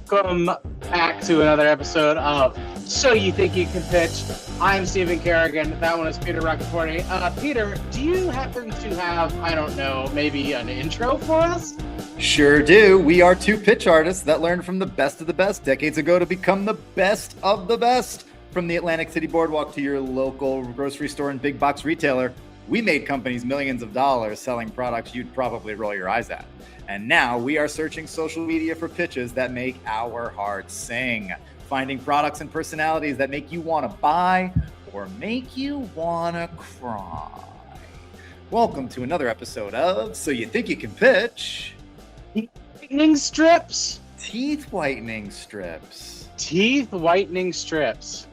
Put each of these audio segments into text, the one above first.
Welcome back to another episode of So You Think You Can Pitch. I'm Stephen Kerrigan. That one is Peter Roccaforte. Peter, do you happen to have, I don't know, maybe an intro for us? Sure do. We are two pitch artists that learned from the best of the best decades ago to become the best of the best. From the Atlantic City Boardwalk to your local grocery store and big box retailer, we made companies millions of dollars selling products you'd probably roll your eyes at. And now we are searching social media for pitches that make our hearts sing, finding products and personalities that make you want to buy or make you want to cry. Welcome to another episode of So You Think You Can Pitch. Whitening strips? Teeth whitening strips. Teeth whitening strips.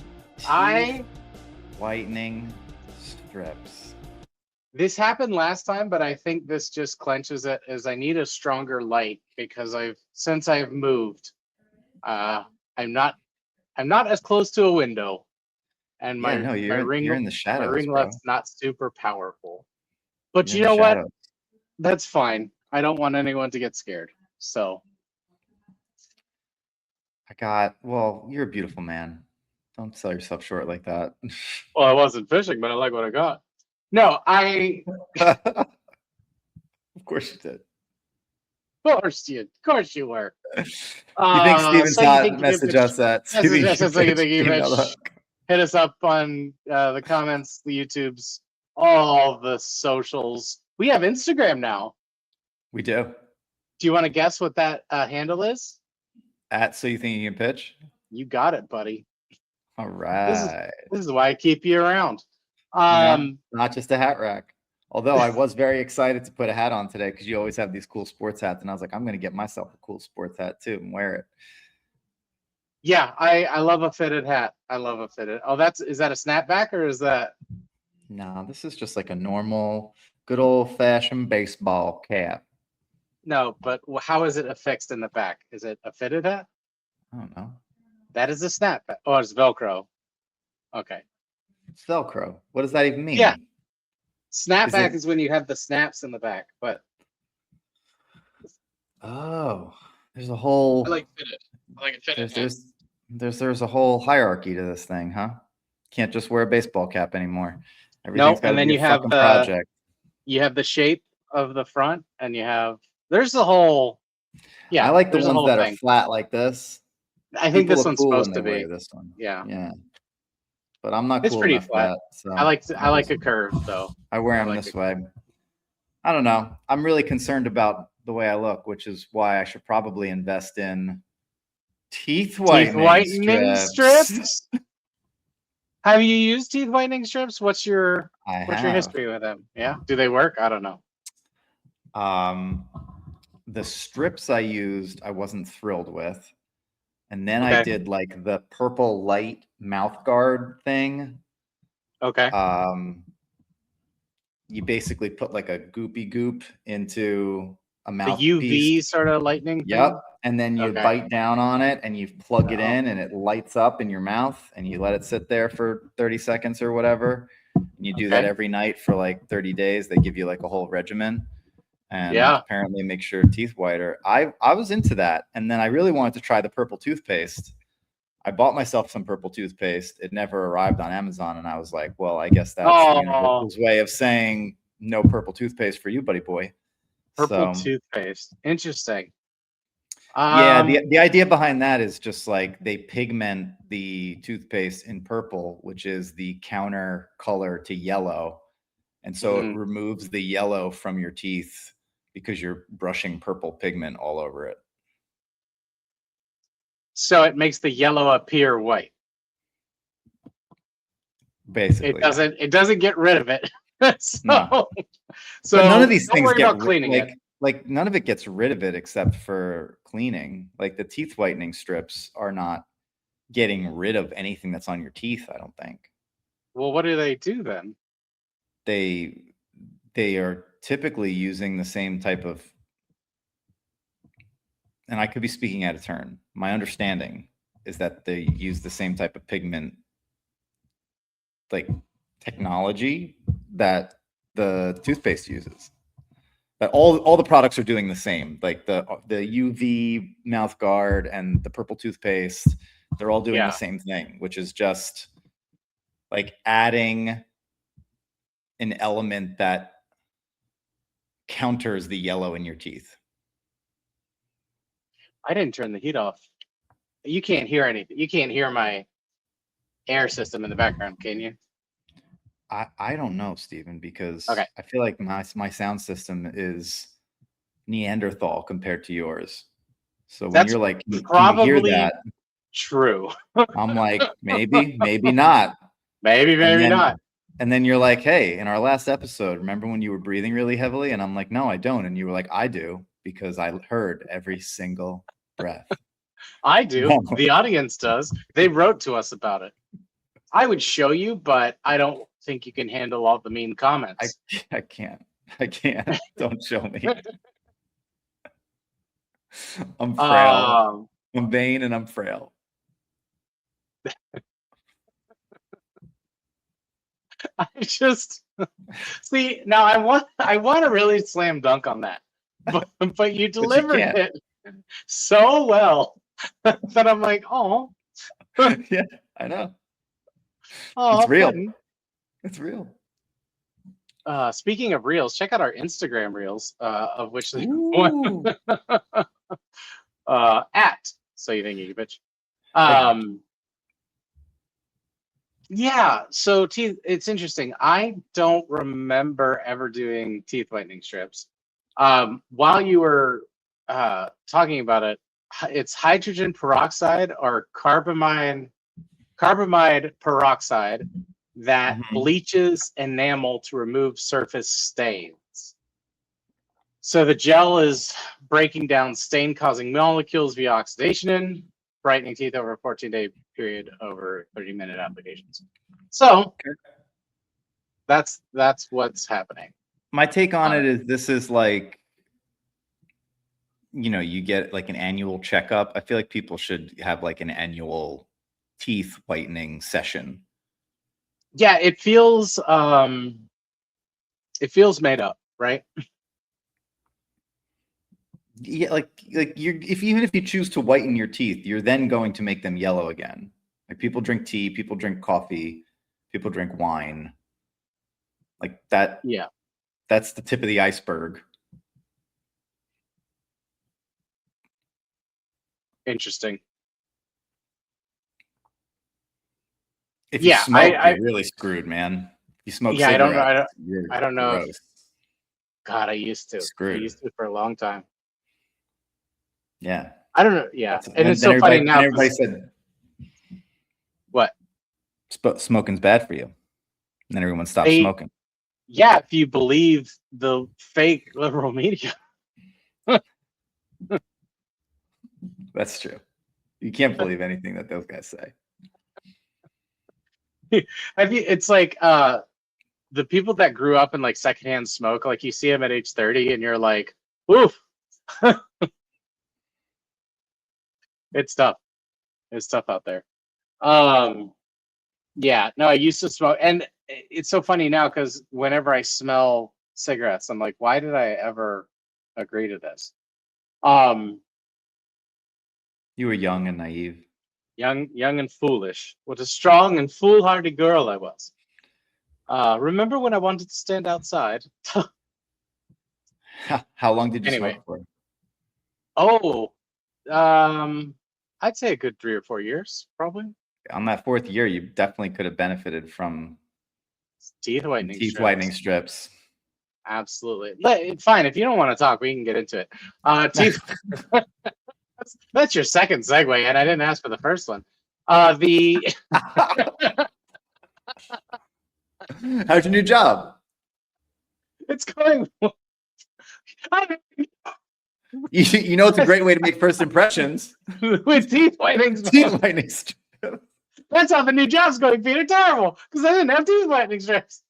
Whitening strips. This happened last time, but I think this just clenches it as I need a stronger light because since I've moved, I'm not as close to a window, and my you're in the shadows, my ring bro. light's not super powerful. But You're you know what? shadows. That's fine. I don't want anyone to get scared. So You're a beautiful man. Don't sell yourself short like that. well, I wasn't fishing, but I like what I got. No, Of course you did. Of course you were. You think Steven's not message us at Hit us up on the comments, the YouTubes, all the socials. We have Instagram now. We do. Do you want to guess what that handle is? At So You Think You Can Pitch? You got it, buddy. All right. This is why I keep you around. Not just a hat rack. Although I was very excited to put a hat on today because you always have these cool sports hats, and I was like, I'm going to get myself a cool sports hat too and wear it. Yeah, I love a fitted hat. I love a fitted. Oh, is that a snapback or is that? No, this is just like a normal, good old fashioned baseball cap. No, but how is it affixed in the back? Is it a fitted hat? I don't know. That is a snapback. Oh, it's Velcro. Okay. It's Velcro. What does that even mean? Yeah. Snapback is when you have the snaps in the back, but there's a whole I like fitted. I like it fitted. There's a whole hierarchy to this thing, huh? Can't just wear a baseball cap anymore. No, and then you have project. You have the shape of the front, and there's the whole. Yeah, I like the ones that are flat like this. I think this one's supposed to be this one. Yeah. But I'm not. It's cool pretty enough flat. For that, so I like a curve though. I wear them this way. I don't know. I'm really concerned about the way I look, which is why I should probably invest in teeth whitening strips. Have you used teeth whitening strips? What's your history with them? Yeah, do they work? I don't know. The strips I used, I wasn't thrilled with. And then I did like the purple light mouth guard thing. Okay. You basically put like a goopy goop into a mouth. The UV sort of lightning thing? Yep. And then you bite down on it and you plug it in and it lights up in your mouth and you let it sit there for 30 seconds or whatever. And you do that every night for like 30 days. They give you like a whole regimen. And apparently makes your teeth whiter. I was into that. And then I really wanted to try the purple toothpaste. I bought myself some purple toothpaste. It never arrived on Amazon. And I was like, well, I guess that's the universe's way of saying no purple toothpaste for you, buddy boy. Purple toothpaste. Interesting. The idea behind that is just like they pigment the toothpaste in purple, which is the counter color to yellow. And so it removes the yellow from your teeth because you're brushing purple pigment all over it. So it makes the yellow appear white. Basically. It doesn't get rid of it. So none of these things get cleaning like none of it gets rid of it except for cleaning. Like the teeth whitening strips are not getting rid of anything that's on your teeth, I don't think. Well, what do they do then? They are typically using the same type of, and I could be speaking out of turn. My understanding is that they use the same type of pigment, like technology that the toothpaste uses. all the products are doing the same. Like the UV mouth guard and the purple toothpaste, they're all doing the same thing, which is just like adding an element that counters the yellow in your teeth. I didn't turn the heat off. You can't hear anything. You can't hear my air system in the background, can you? I don't know, Steven, because Okay. I feel like my sound system is Neanderthal compared to yours. So when you're like, can you hear that? True. I'm like, maybe not. Maybe not. And then you're like, hey, in our last episode, remember when you were breathing really heavily? And I'm like, no, I don't. And you were like, I do, because I heard every single breath. I do. No. The audience does. They wrote to us about it. I would show you, but I don't think you can handle all the mean comments. I can't. Don't show me. I'm frail. I'm vain and I'm frail. I just see now. I want to really slam dunk on that, but you delivered it so well that I'm like, oh, yeah, I know. Oh, it's real. Fun. It's real. Speaking of reels, check out our Instagram reels, of which there's one at So You Think You Can Bitch. Yeah, so teeth, it's interesting. I don't remember ever doing teeth whitening strips. While you were talking about it, it's hydrogen peroxide or carbamide peroxide that bleaches enamel to remove surface stains. So the gel is breaking down stain-causing molecules via oxidation, brightening teeth over a 14-day period over 30-minute applications. So that's what's happening. My take on it is this is like, you know, you get like an annual checkup. I feel like people should have like an annual teeth whitening session. Yeah, it feels made up, right? Yeah, like you're even if you choose to whiten your teeth, you're then going to make them yellow again. Like people drink tea, people drink coffee, people drink wine. Like that. Yeah. That's the tip of the iceberg. Interesting. If you smoke, you're really screwed, man. You smoke cigarettes. I don't know. Gross. God, I used to. Screwed. I used to for a long time. Yeah. I don't know. Yeah. And it's so funny now. Everybody said, what? Smoking's bad for you. And then everyone stopped smoking. Yeah, if you believe the fake liberal media. That's true. You can't believe anything that those guys say. It's like the people that grew up in like secondhand smoke, like you see them at age 30 and you're like, oof. It's tough. It's tough out there. Yeah, no, I used to smoke, and it's so funny now because whenever I smell cigarettes, I'm like, why did I ever agree to this? You were young and naive. Young and foolish. What a strong and foolhardy girl I was. Remember when I wanted to stand outside? How long did you smoke for? Oh, I'd say a good 3 or 4 years, probably. On that 4th year, you definitely could have benefited from teeth whitening strips. Absolutely. Fine. If you don't want to talk, we can get into it. Teeth. That's your second segue, and I didn't ask for the first one. How's your new job? It's going. You know, it's a great way to make first impressions with teeth whitening. strips. That's how the new job's going, Peter. Terrible, because I didn't have teeth whitening strips.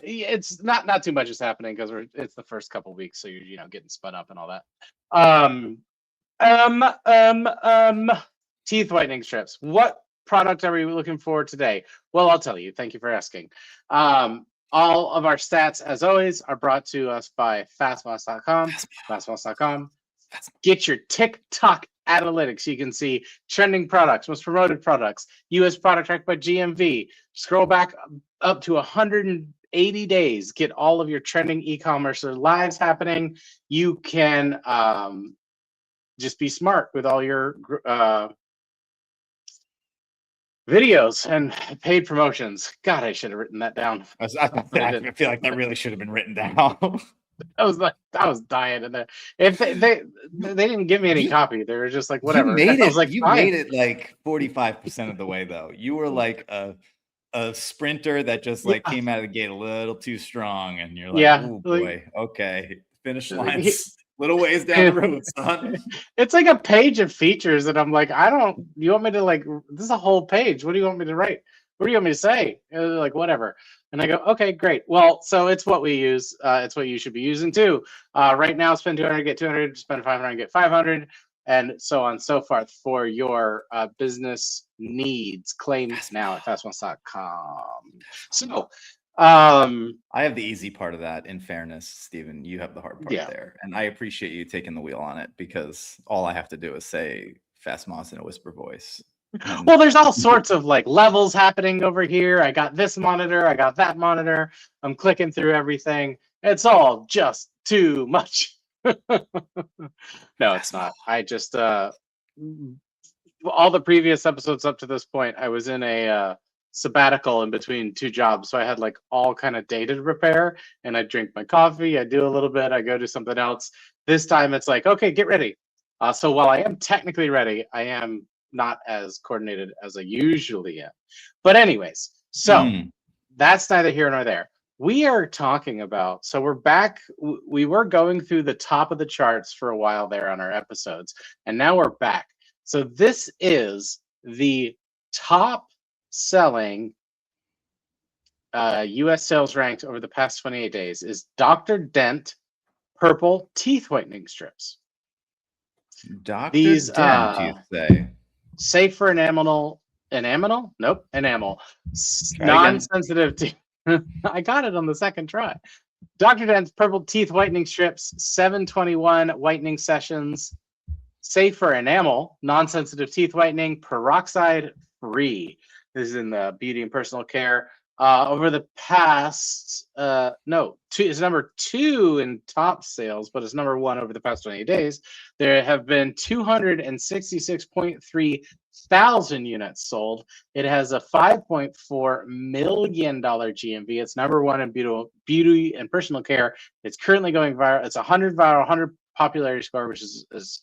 It's not too much is happening because it's the first couple weeks, so you're getting spun up and all that. Teeth whitening strips. What product are we looking for today? Well, I'll tell you. Thank you for asking. All of our stats, as always, are brought to us by fastmoss.com. Fastmoss.com. Get your TikTok analytics. You can see trending products, most promoted products, US product tracked by GMV. Scroll back up to 180 days. Get all of your trending e-commerce or lives happening. You can just be smart with all your videos and paid promotions. God, I should have written that down. I feel like that really should have been written down. I was dying in there. If they didn't give me any copy, they were just like, whatever. You made it. I was like, you fine. made it like 45% of the way, though. You were like a sprinter that just like came out of the gate a little too strong, and you're like, oh boy, okay, finish line's little ways down the road, son. It's like a page of features, and I'm like, you want me to like, this is a whole page. What do you want me to write? What do you want me to say? And they're like, whatever. And I go, okay, great. Well, so it's what we use. It's what you should be using too. Right now, spend 200, get 200, spend 500, get 500, and so on and so forth for your business needs. Claim now at fastmoss.com. So, I have the easy part of that. In fairness, Stephen, you have the hard part there, and I appreciate you taking the wheel on it, because all I have to do is say Fastmoss in a whisper voice. Well, there's all sorts of like levels happening over here. I got this monitor, I got that monitor. I'm clicking through everything. It's all just too much. No, it's not. I just all the previous episodes up to this point, I was in a sabbatical in between two jobs, so I had like all kind of data to repair, and I drink my coffee, I do a little bit, I go do something else. This time it's like, okay, get ready. So while I am technically ready, I am not as coordinated as I usually am. But anyways, so that's neither here nor there. We are talking about, so we're back. We were going through the top of the charts for a while there on our episodes, and now we're back. So this is the top selling US sales ranked over the past 28 days is Dr. Dent purple teeth whitening strips. Dr. Dent, you say? Safe for enamel. Nope, enamel. Non-sensitive teeth. I got it on the second try. Dr. Dent's purple teeth whitening strips, 721 whitening sessions. Safe for enamel, non-sensitive teeth whitening, peroxide free. This is in the beauty and personal care. Over the past, it's number 2 in top sales, but it's number 1 over the past 28 days. There have been 266.3 thousand units sold. It has a $5.4 million GMV. It's number 1 in beauty and personal care. It's currently going viral. It's 100 viral, 100 popularity score, which is as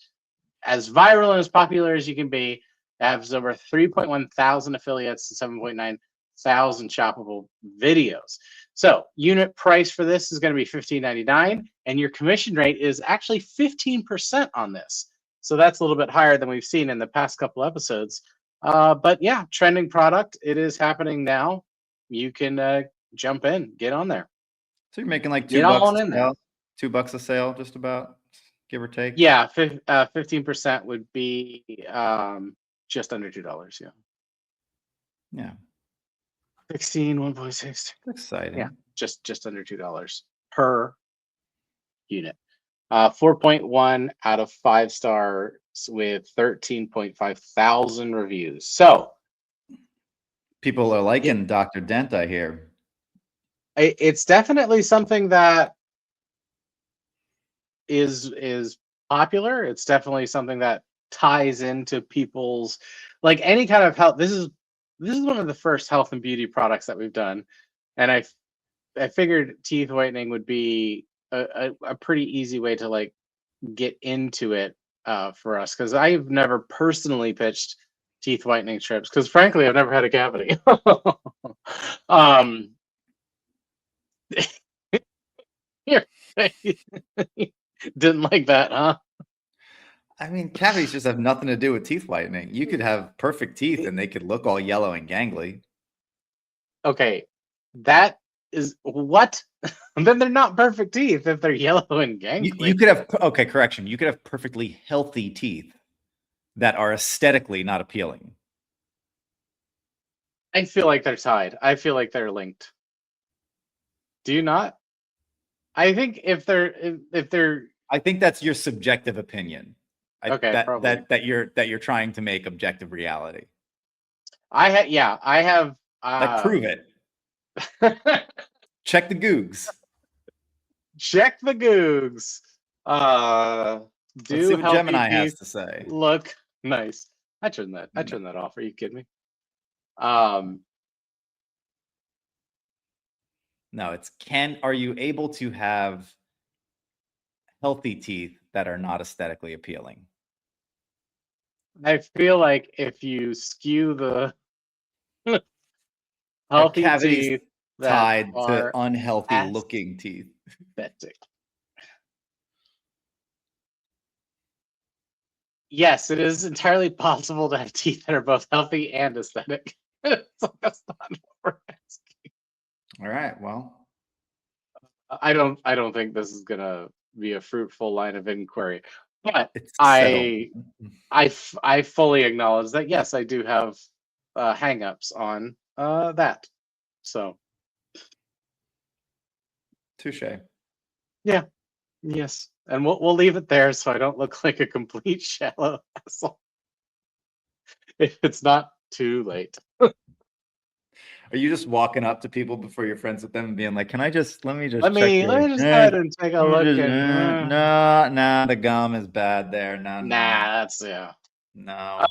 viral and as popular as you can be. It has over 3.1 thousand affiliates and 7.9 thousand shoppable videos. So unit price for this is going to be $15.99, and your commission rate is actually 15% on this. So that's a little bit higher than we've seen in the past couple episodes. But yeah, trending product. It is happening now. You can jump in, get on there. So you're making like $2 a sale, just about, give or take. Yeah, 15% would be just under $2. Yeah. Yeah. 16, 1.6. Exciting. Yeah, just under $2 per unit. 4.1 out of 5 stars with 13.5 thousand reviews. So people are liking Dr. Dent, I hear. It's definitely something that is popular. It's definitely something that ties into people's, like, any kind of health. This is one of the first health and beauty products that we've done, and I figured teeth whitening would be a pretty easy way to like get into it for us, because I've never personally pitched teeth whitening strips, because frankly I've never had a cavity. Didn't like that, huh? I mean, cavities just have nothing to do with teeth whitening. You could have perfect teeth and they could look all yellow and gangly. Okay, that is what? Then they're not perfect teeth if they're yellow and gangly. You could have, okay, correction. You could have perfectly healthy teeth that are aesthetically not appealing. I feel like they're tied. I feel like they're linked. Do you not? I think if they're I think that's your subjective opinion. okay, probably. That you're trying to make objective reality. I have Like, prove it. Check the Googs. Check the Googs. Let's see what healthy Gemini has teeth to say. look nice. I turned that off. Are you kidding me? No, it's are you able to have healthy teeth that are not aesthetically appealing? I feel like if you skew the healthy teeth that tied are to unhealthy looking teeth. aesthetic. Yes, it is entirely possible to have teeth that are both healthy and aesthetic. So that's not what we're asking. All right. Well, I don't think this is gonna be a fruitful line of inquiry, but it's I fully acknowledge that yes, I do have hang-ups on that. So touche. yeah, yes, and we'll leave it there so I don't look like a complete shallow asshole if it's not too late. Are you just walking up to people before you're friends with them and being like, "Can I just let me just let me just go ahead and take a look and no, the gum is bad there. No, nah, that's yeah. no.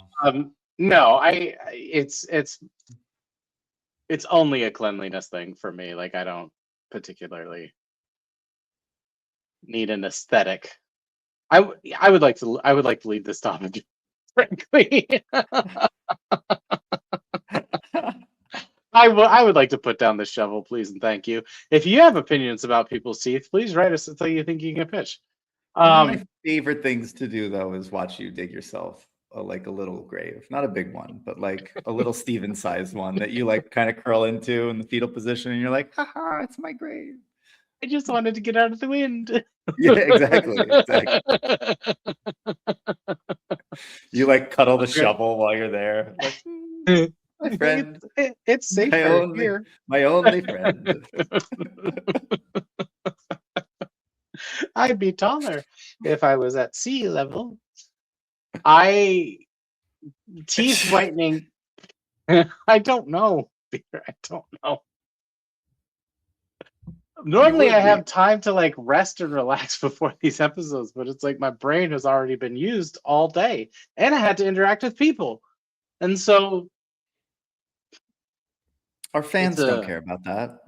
No, it's only a cleanliness thing for me. Like I don't particularly need an aesthetic. I would like to lead this topic, frankly. I would like to put down the shovel, please and thank you. If you have opinions about people's teeth, please write us and tell you think you can pitch. One of my favorite things to do though is watch you dig yourself like a little grave, not a big one, but like a little Steven-sized one that you like kind of curl into in the fetal position, and you're like, "Haha, it's my grave." I just wanted to get out of the wind. Yeah, exactly. You like cuddle the shovel while you're there. Like, my friend, it's safer here. My only friend. I'd be taller if I was at sea level. Teeth whitening. I don't know, Peter. I don't know. Normally I have time to like rest and relax before these episodes, but it's like my brain has already been used all day and I had to interact with people. And so our fans don't care about that.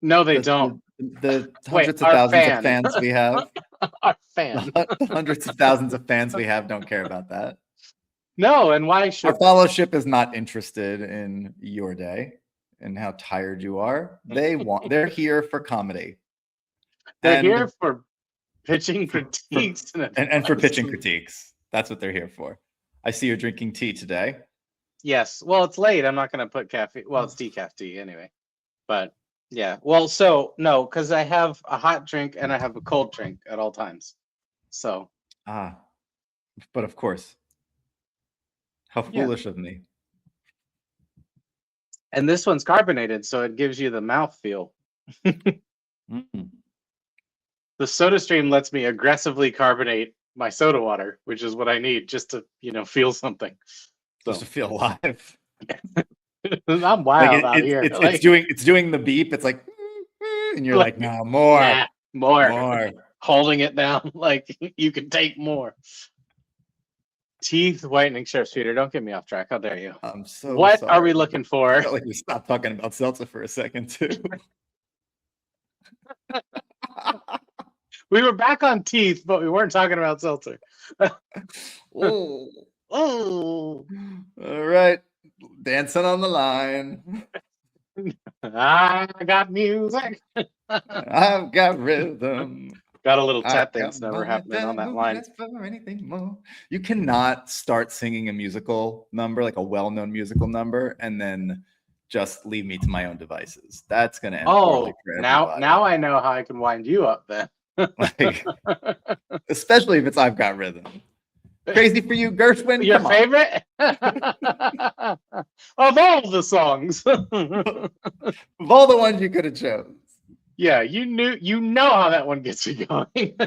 No, they don't. The hundreds of thousands of fans we have. Our fans. Hundreds of thousands of fans we have don't care about that. No, and why should our fellowship is not interested in your day and how tired you are. They're here for comedy. They're here for pitching critiques and for pitching critiques. That's what they're here for. I see you're drinking tea today. Yes. Well, it's late. I'm not going to put caffeine. Well, it's decaf tea anyway. But yeah. Well, so no, because I have a hot drink and I have a cold drink at all times. So. But of course. How foolish of me. And this one's carbonated, so it gives you the mouth feel. The SodaStream lets me aggressively carbonate my soda water, which is what I need just to, feel something. Just to feel alive. I'm wild out here. It's doing the beep. It's like, and you're like, no, more. Nah, more. Holding it down like you can take more. Teeth whitening, Sheriff Peter. Don't get me off track. How dare you? I'm so What sorry. are we looking for? I felt like we stopped talking about seltzer for a second too. We were back on teeth, but we weren't talking about seltzer. Oh. Oh. All right. Dancing on the line. I got music. I've got rhythm. Got a little tap dance never happening on that line. For anything more. You cannot start singing a musical number, like a well-known musical number, and then just leave me to my own devices. That's gonna end poorly for everybody. Now I know how I can wind you up then. Like, especially if it's I've Got Rhythm. Crazy for You, Gershwin. Your favorite? Of all the songs. Of all the ones you could have chose. Yeah, you know how that one gets you going.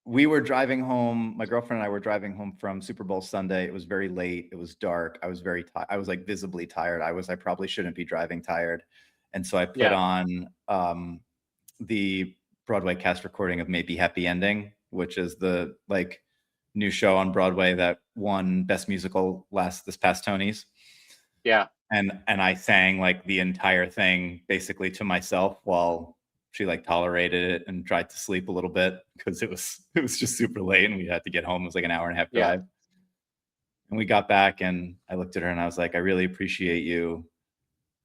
We were driving home. My girlfriend and I were driving home from Super Bowl Sunday. It was very late. It was dark. I was very tired. I was like visibly tired. I probably shouldn't be driving tired. And so I put Yeah, on the Broadway cast recording of Maybe Happy Ending, which is the like new show on Broadway that won Best Musical this past Tonys. yeah. And I sang like the entire thing basically to myself while she like tolerated it and tried to sleep a little bit because it was just super late and we had to get home. It was like an hour and a half drive. And we got back and I looked at her and I was like, I really appreciate you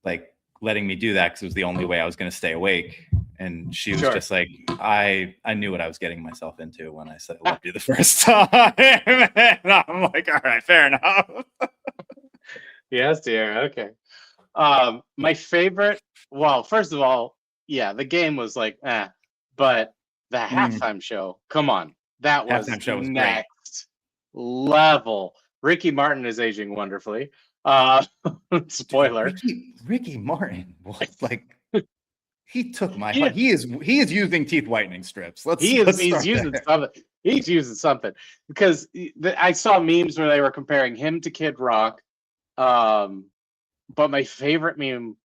like letting me do that because it was the only way I was going to stay awake. And she was just like, I knew what I was getting myself into when I said I loved you the first time. And I'm like, all right, fair enough. Yes, dear. Okay. My favorite. Well, first of all, yeah, the game was like, but the halftime show. Come on, that was Halftime show was great. next level. Ricky Martin is aging wonderfully. Spoiler. Ricky Martin was like, he took my heart. He is using teeth whitening strips. He's using something. He's using something because I saw memes where they were comparing him to Kid Rock. But my favorite meme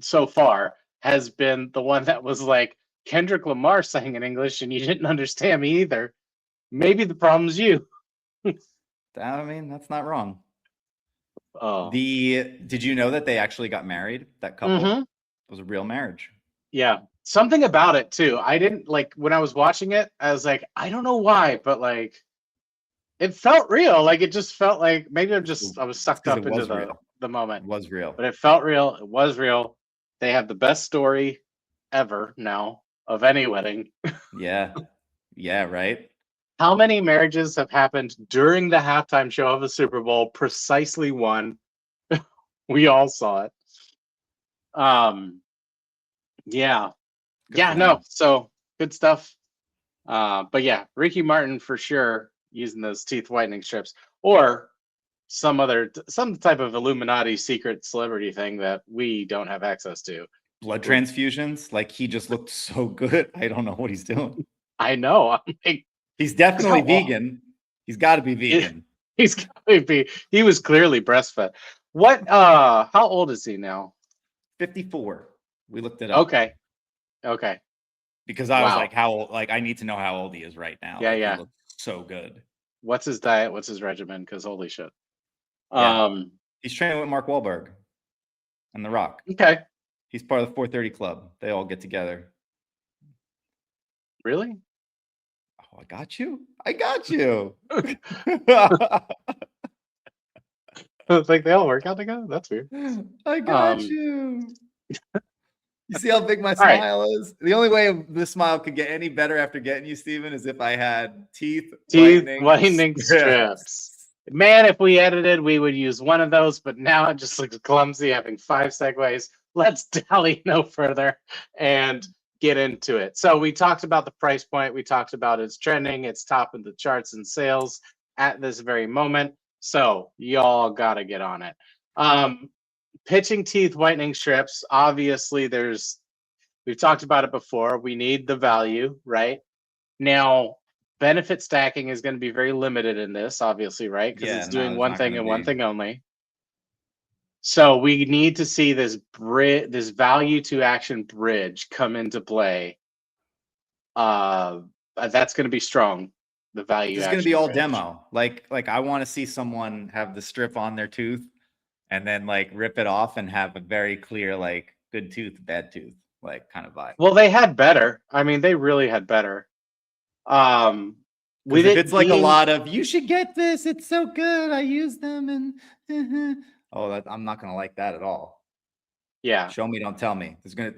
so far has been the one that was like Kendrick Lamar sang in English and you didn't understand me either. Maybe the problem's you. I mean, that's not wrong. Oh. Did you know that they actually got married? That couple? It was a real marriage. Yeah. Something about it too. I didn't like when I was watching it, I was like, I don't know why, but like it felt real. Like it just felt like maybe I was sucked up into the moment. It was real. But it felt real. It was real. They have the best story ever now of any wedding. Yeah. Yeah, right. How many marriages have happened during the halftime show of a Super Bowl? Precisely one. We all saw it. Yeah. No. So good stuff. But yeah, Ricky Martin for sure using those teeth whitening strips or some type of Illuminati secret celebrity thing that we don't have access to. Blood transfusions, like he just looked so good. I don't know what he's doing. I know. I'm like, he's definitely vegan. He's got to be vegan. He's got to be. He was clearly breastfed. What? How old is he now? 54. We looked it up. Okay. Because I was like, how old? Like, I need to know how old he is right now. Yeah, like, yeah. He looks so good. What's his diet? What's his regimen? Because holy shit. Yeah. He's training with Mark Wahlberg and The Rock. Okay. He's part of the 430 Club. They all get together. Really? Oh, I got you. It's like they all work out together. That's weird. I got you. You see how big my smile is? The only way this smile could get any better after getting you, Steven, is if I had teeth whitening strips. Man, if we edited, we would use one of those, but now it just looks clumsy having 5 segues. Let's dally no further and get into it. So we talked about the price point. We talked about it's trending. It's top of the charts and sales at this very moment. So y'all got to get on it. Pitching teeth whitening strips. Obviously, we've talked about it before. We need the value, right? Now, benefit stacking is going to be very limited in this, obviously, right? Because it's doing one thing and one thing only. So we need to see this value to action bridge come into play. That's going to be strong. The value. It's going to be all demo. Like I want to see someone have the strip on their tooth and then like rip it off and have a very clear like good tooth, bad tooth, like kind of vibe. Well, they had better. I mean, they really had better. With it's like a lot of you should get this. It's so good. I use them and I'm not gonna like that at all. Yeah. Show me, don't tell me. There's gonna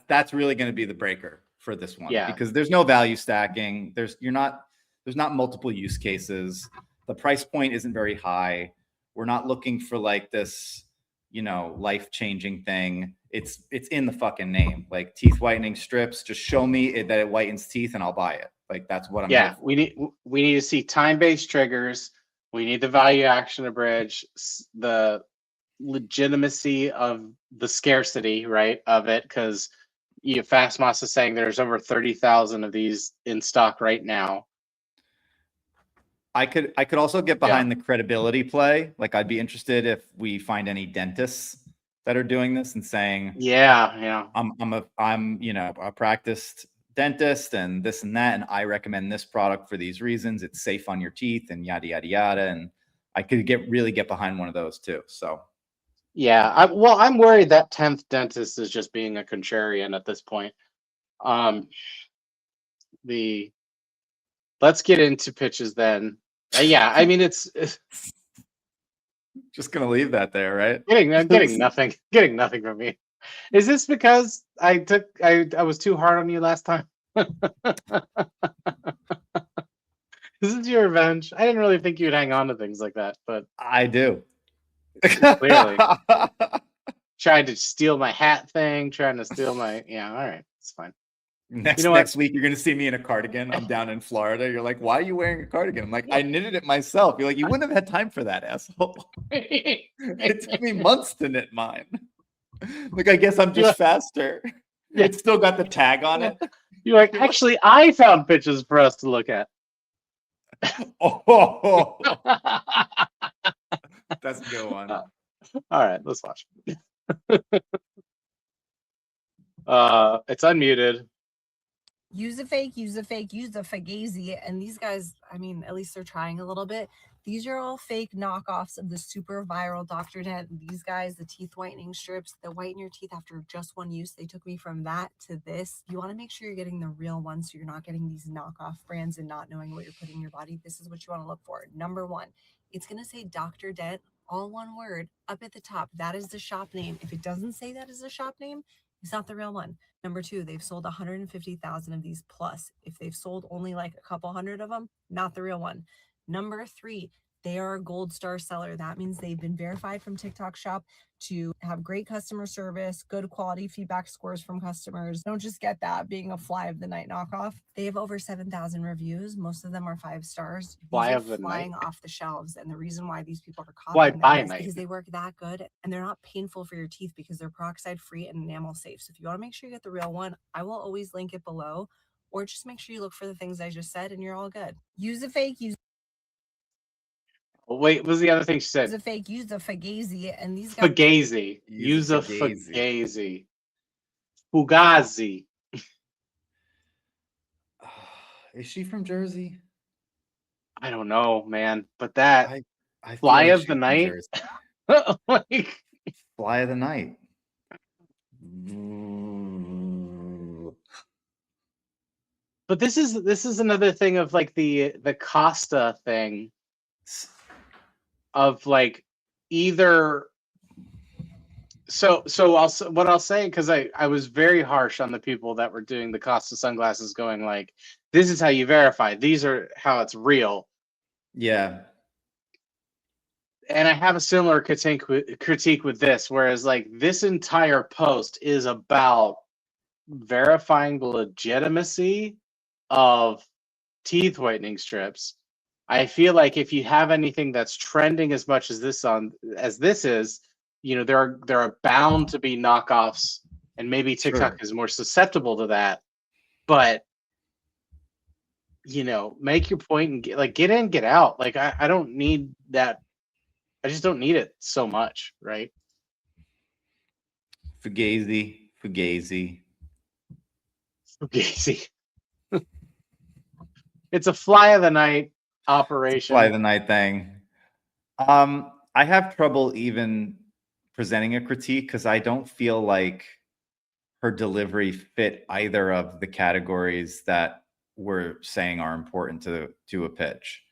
that's really gonna be the breaker for this one. Yeah. Because there's no value stacking. There's not multiple use cases. The price point isn't very high. We're not looking for like this, life-changing thing. It's in the fucking name. Like teeth whitening strips. Just show me that it whitens teeth and I'll buy it. Like that's what I'm. Yeah, we need to see time-based triggers. We need the value action bridge, the legitimacy of the scarcity, right, of it, because Fastmoss is saying there's over 30,000 of these in stock right now. I could also get Yeah. behind the credibility play. Like, I'd be interested if we find any dentists that are doing this and saying, Yeah. I'm a practiced dentist and this and that, and I recommend this product for these reasons. It's safe on your teeth and yada yada yada. And I could really get behind one of those too. So Yeah. I'm worried that 10th dentist is just being a contrarian at this point. Let's get into pitches then. Yeah, I mean it's just gonna leave that there, right? I'm getting nothing from me. Is this because I was too hard on you last time? This is your revenge. I didn't really think you'd hang on to things like that, but I do. clearly tried to steal my hat thing, trying to steal my all right, it's fine. Next week, you're gonna see me in a cardigan. I'm down in Florida. You're like, why are you wearing a cardigan? I'm like, I knitted it myself. You're like, you wouldn't have had time for that, asshole. It took me months to knit mine. Like, I guess I'm just faster. Yeah. It's still got the tag on it. You're like, actually, I found pitches for us to look at. Oh, that's a good one. All right, let's watch. It's unmuted. Use a fake, use a Fugazi. And these guys, I mean, at least they're trying a little bit. These are all fake knockoffs of the super viral Dr. Dent. These guys, the teeth whitening strips that whiten your teeth after just one use, they took me from that to this. You want to make sure you're getting the real one so you're not getting these knockoff brands and not knowing what you're putting in your body. This is what you want to look for. Number one, it's going to say Dr. Dent, all one word, up at the top. That is the shop name. If it doesn't say that is a shop name, it's not the real one. Number two, they've sold 150,000 of these plus. If they've sold only like a couple hundred of them, not the real one. Number three, they are a gold star seller. That means they've been verified from TikTok Shop to have great customer service, good quality feedback scores from customers. Don't just get that being a fly of the night knockoff. They have over 7,000 reviews. Most of them are 5 stars. Fly These of are the flying night. off the shelves. And the reason why these people are Fly copying by them is night. because they work that good and they're not painful for your teeth because they're peroxide free and enamel safe. So if you want to make sure you get the real one, I will always link it below, or just make sure you look for the things I just said and you're all good. Use a fake, use Wait, what was the other thing she said? a fake, use a Fugazi. And these guys, Fugazi. Use a Fugazi. Fugazi. Is she from Jersey? I don't know, man. But that I fly feel like of she's the from night. Jersey. Like, Fly of the night. but this is another thing of like the Costa thing of like either. So what I'll say, because I was very harsh on the people that were doing the Costa sunglasses, going like, this is how you verify. These are how it's real. Yeah. And I have a similar critique with this, whereas like this entire post is about verifying the legitimacy of teeth whitening strips. I feel like if you have anything that's trending as much as this is, there are bound to be knockoffs, and maybe TikTok is more susceptible to that. But make your point and get in, get out. Like I don't need that. I just don't need it so much, right? Fugazi. It's a fly of the night operation. Fly of the night thing. I have trouble even presenting a critique because I don't feel like her delivery fit either of the categories that we're saying are important to a pitch.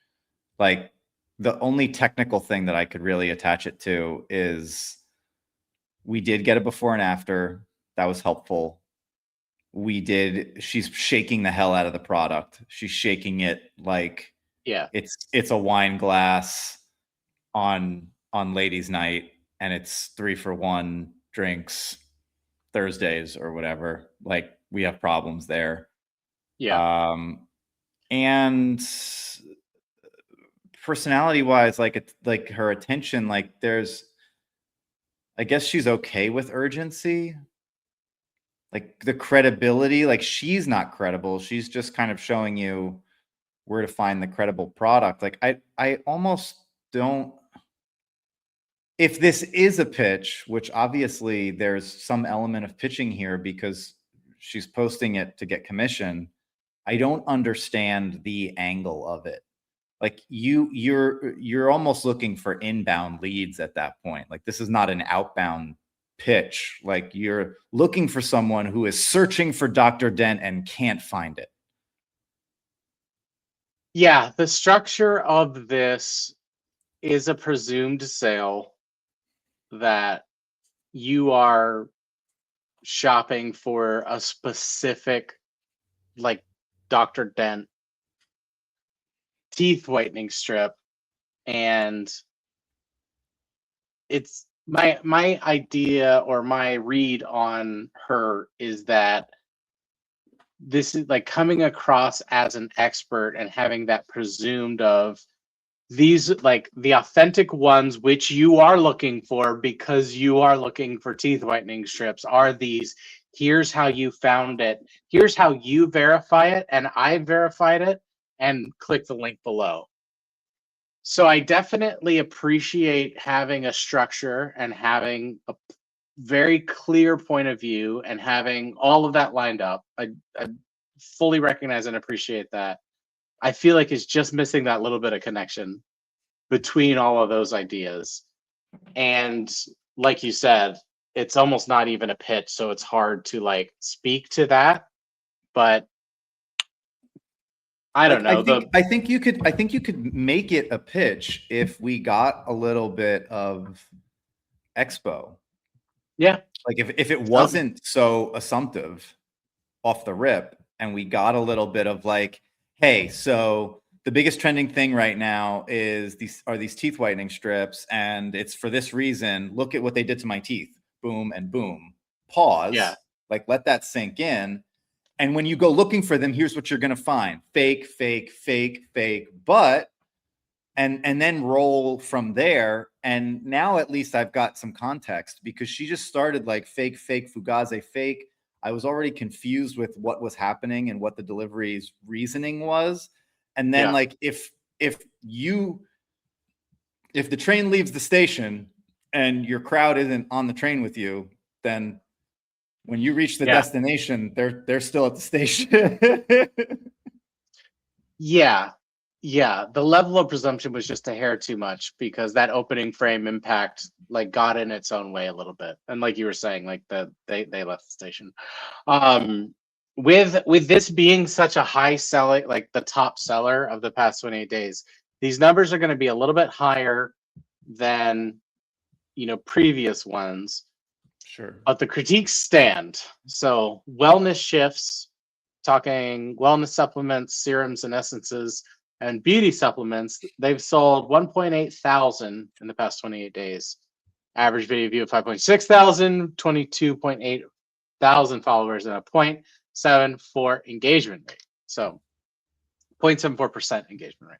Like, the only technical thing that I could really attach it to is we did get a before and after. That was helpful. She's shaking the hell out of the product. She's shaking it like it's a wine glass on ladies' night, and it's 3 for 1 drinks Thursdays or whatever. Like, we have problems there. Yeah. And personality wise, like her attention, like I guess she's okay with urgency. like the credibility, like she's not credible. She's just kind of showing you where to find the credible product. Like I almost don't, if this is a pitch, which obviously there's some element of pitching here because she's posting it to get commission, I don't understand the angle of it. Like you're almost looking for inbound leads at that point. Like this is not an outbound pitch. Like you're looking for someone who is searching for Dr. Dent and can't find it. Yeah, the structure of this is a presumed sale that you are shopping for a specific, like, Dr. Dent teeth whitening strip, and it's my idea or my read on her is that this is like coming across as an expert and having that presumed of these, like the authentic ones which you are looking for because you are looking for teeth whitening strips are these. Here's how you found it, here's how you verify it, and I verified it, and click the link below. So I definitely appreciate having a structure and having a very clear point of view and having all of that lined up. I fully recognize and appreciate that. I feel like it's just missing that little bit of connection between all of those ideas. And like you said, it's almost not even a pitch, so it's hard to like speak to that. But I don't know. I think you could make it a pitch if we got a little bit of expo. Yeah. Like if it wasn't so assumptive off the rip and we got a little bit of like, hey, so the biggest trending thing right now is these teeth whitening strips, and it's for this reason. Look at what they did to my teeth. Boom and boom. Pause. Yeah. Like let that sink in. And when you go looking for them, here's what you're going to find. Fake, fake, fake, fake, but, and then roll from there. And now at least I've got some context because she just started like fake, fake, Fugazi, fake. I was already confused with what was happening and what the delivery's reasoning was. And then like, if the train leaves the station and your crowd isn't on the train with you, then when you reach the destination, they're still at the station. Yeah. The level of presumption was just a hair too much because that opening frame impact like got in its own way a little bit. And like you were saying, like they left the station. With this being such a high selling, like the top seller of the past 28 days, these numbers are going to be a little bit higher than previous ones. Sure. But the critiques stand. So wellness shifts, talking wellness supplements, serums and essences, and beauty supplements, they've sold 1.8 thousand in the past 28 days. Average video view of 5.6 thousand, 22.8 thousand followers, and a 0.74 engagement rate. So 0.74% engagement rate.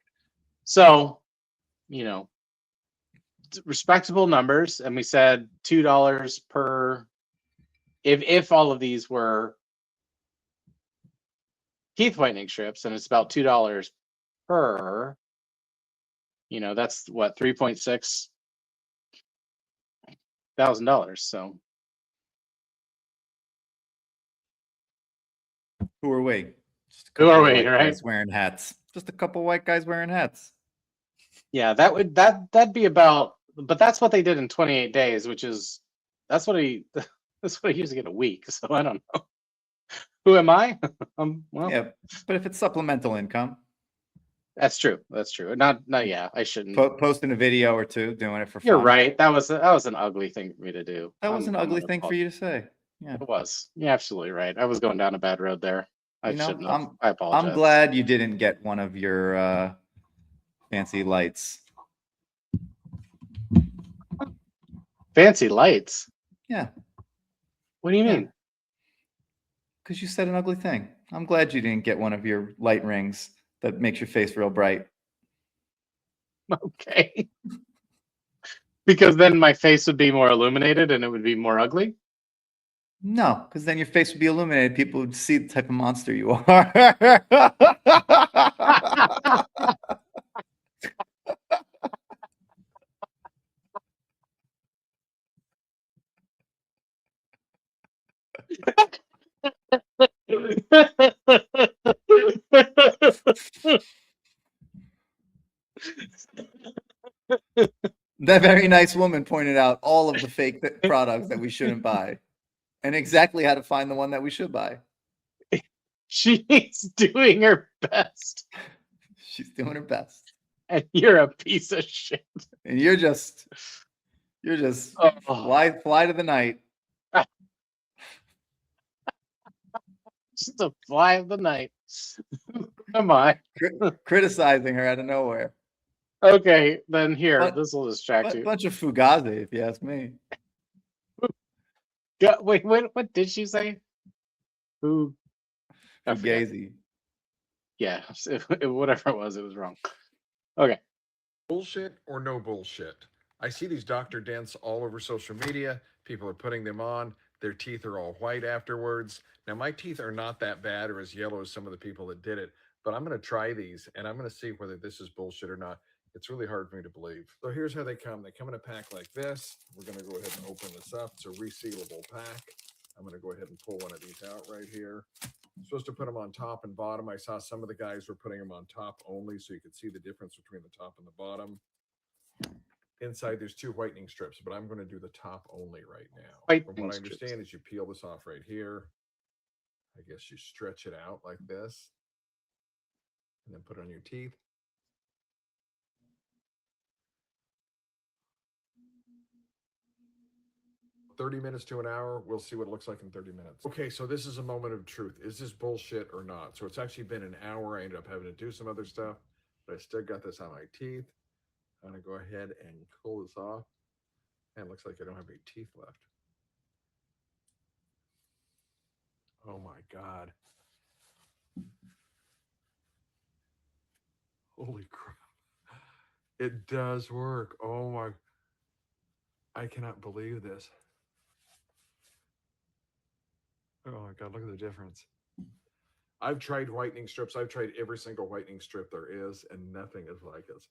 So, respectable numbers. And we said $2 per, if all of these were teeth whitening strips, and it's about $2 per, that's what, $3.6 thousand. So Who are we? Who are we, right? Guys wearing hats. Just a couple white guys wearing hats. Yeah, that'd be about, but that's what they did in 28 days, which is that's what he used to get a week. So I don't know. Who am I? Well, yeah, but if it's supplemental income, that's true. That's true. Not yeah. I shouldn't posting a video or two, doing it for fun. You're right. That was an ugly thing for me to do. That was an ugly thing for you to say. Yeah, it was. You're absolutely right. I was going down a bad road there. I shouldn't have. I apologize. I'm glad you didn't get one of your fancy lights. Fancy lights? Yeah. What do you mean? Because you said an ugly thing. I'm glad you didn't get one of your light rings that makes your face real bright. Okay. Because then my face would be more illuminated and it would be more ugly? No, because then your face would be illuminated. People would see the type of monster you are. That very nice woman pointed out all of the fake products that we shouldn't buy and exactly how to find the one that we should buy. She's doing her best, She's doing her best. and you're a piece of shit. And you're just fly to the night. Just a fly of the night. Am I? Criticizing her out of nowhere. Okay, then here, this will distract you. Bunch of fugazi, if you ask me. Wait, what did she say? Who? Fugazi. Yeah, whatever it was wrong. Okay. Bullshit or no bullshit? I see these Dr. Dents all over social media. People are putting them on. Their teeth are all white afterwards. Now, my teeth are not that bad or as yellow as some of the people that did it, but I'm going to try these and I'm going to see whether this is bullshit or not. It's really hard for me to believe. So here's how they come. They come in a pack like this. We're going to go ahead and open this up. It's a resealable pack. I'm going to go ahead and pull one of these out right here. I'm supposed to put them on top and bottom. I saw some of the guys were putting them on top only so you could see the difference between the top and the bottom. Inside, there's 2 whitening strips, but I'm going to do the top only right now. From what I understand is you peel this off right here. I guess you stretch it out like this and then put it on your teeth. "30 minutes to an hour. We'll see what it looks like in 30 minutes. Okay, so this is a moment of truth. Is this bullshit or not? So it's actually been an hour. I ended up having to do some other stuff, but I still got this on my teeth. I'm going to go ahead and pull this off. And it looks like I don't have any teeth left. Oh my God. Holy crap. It does work. Oh my. I cannot believe this. Oh my God, look at the difference. I've tried whitening strips. I've tried every single whitening strip there is, and nothing is like this.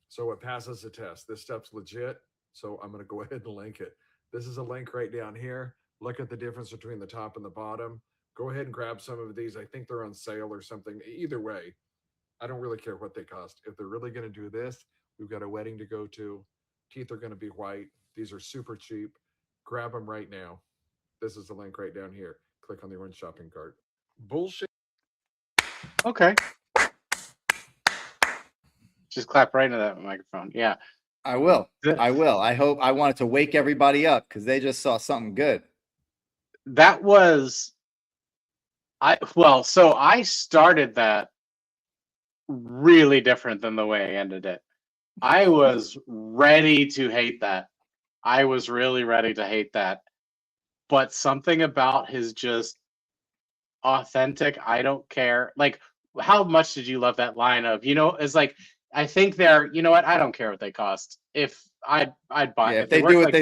So it passes the test. This stuff's legit. So I'm going to go ahead and link it. This is a link right down here. Look at the difference between the top and the bottom. Go ahead and grab some of these. I think they're on sale or something. Either way, I don't really care what they cost. If they're really going to do this, we've got a wedding to go to. Teeth are going to be white. These are super cheap. Grab them right now. This is the link right down here. Click on the orange shopping cart. Bullshit. Okay. Just clap right into that microphone. Yeah. I will. I hope. I wanted to wake everybody up because they just saw something good. That was so I started that really different than the way I ended it. I was ready to hate that. I was really ready to hate that. But something about his just authentic, I don't care. Like, how much did you love that line of, it's like, I think they're, you know what? I don't care what they cost. If I'd buy it. If they do it,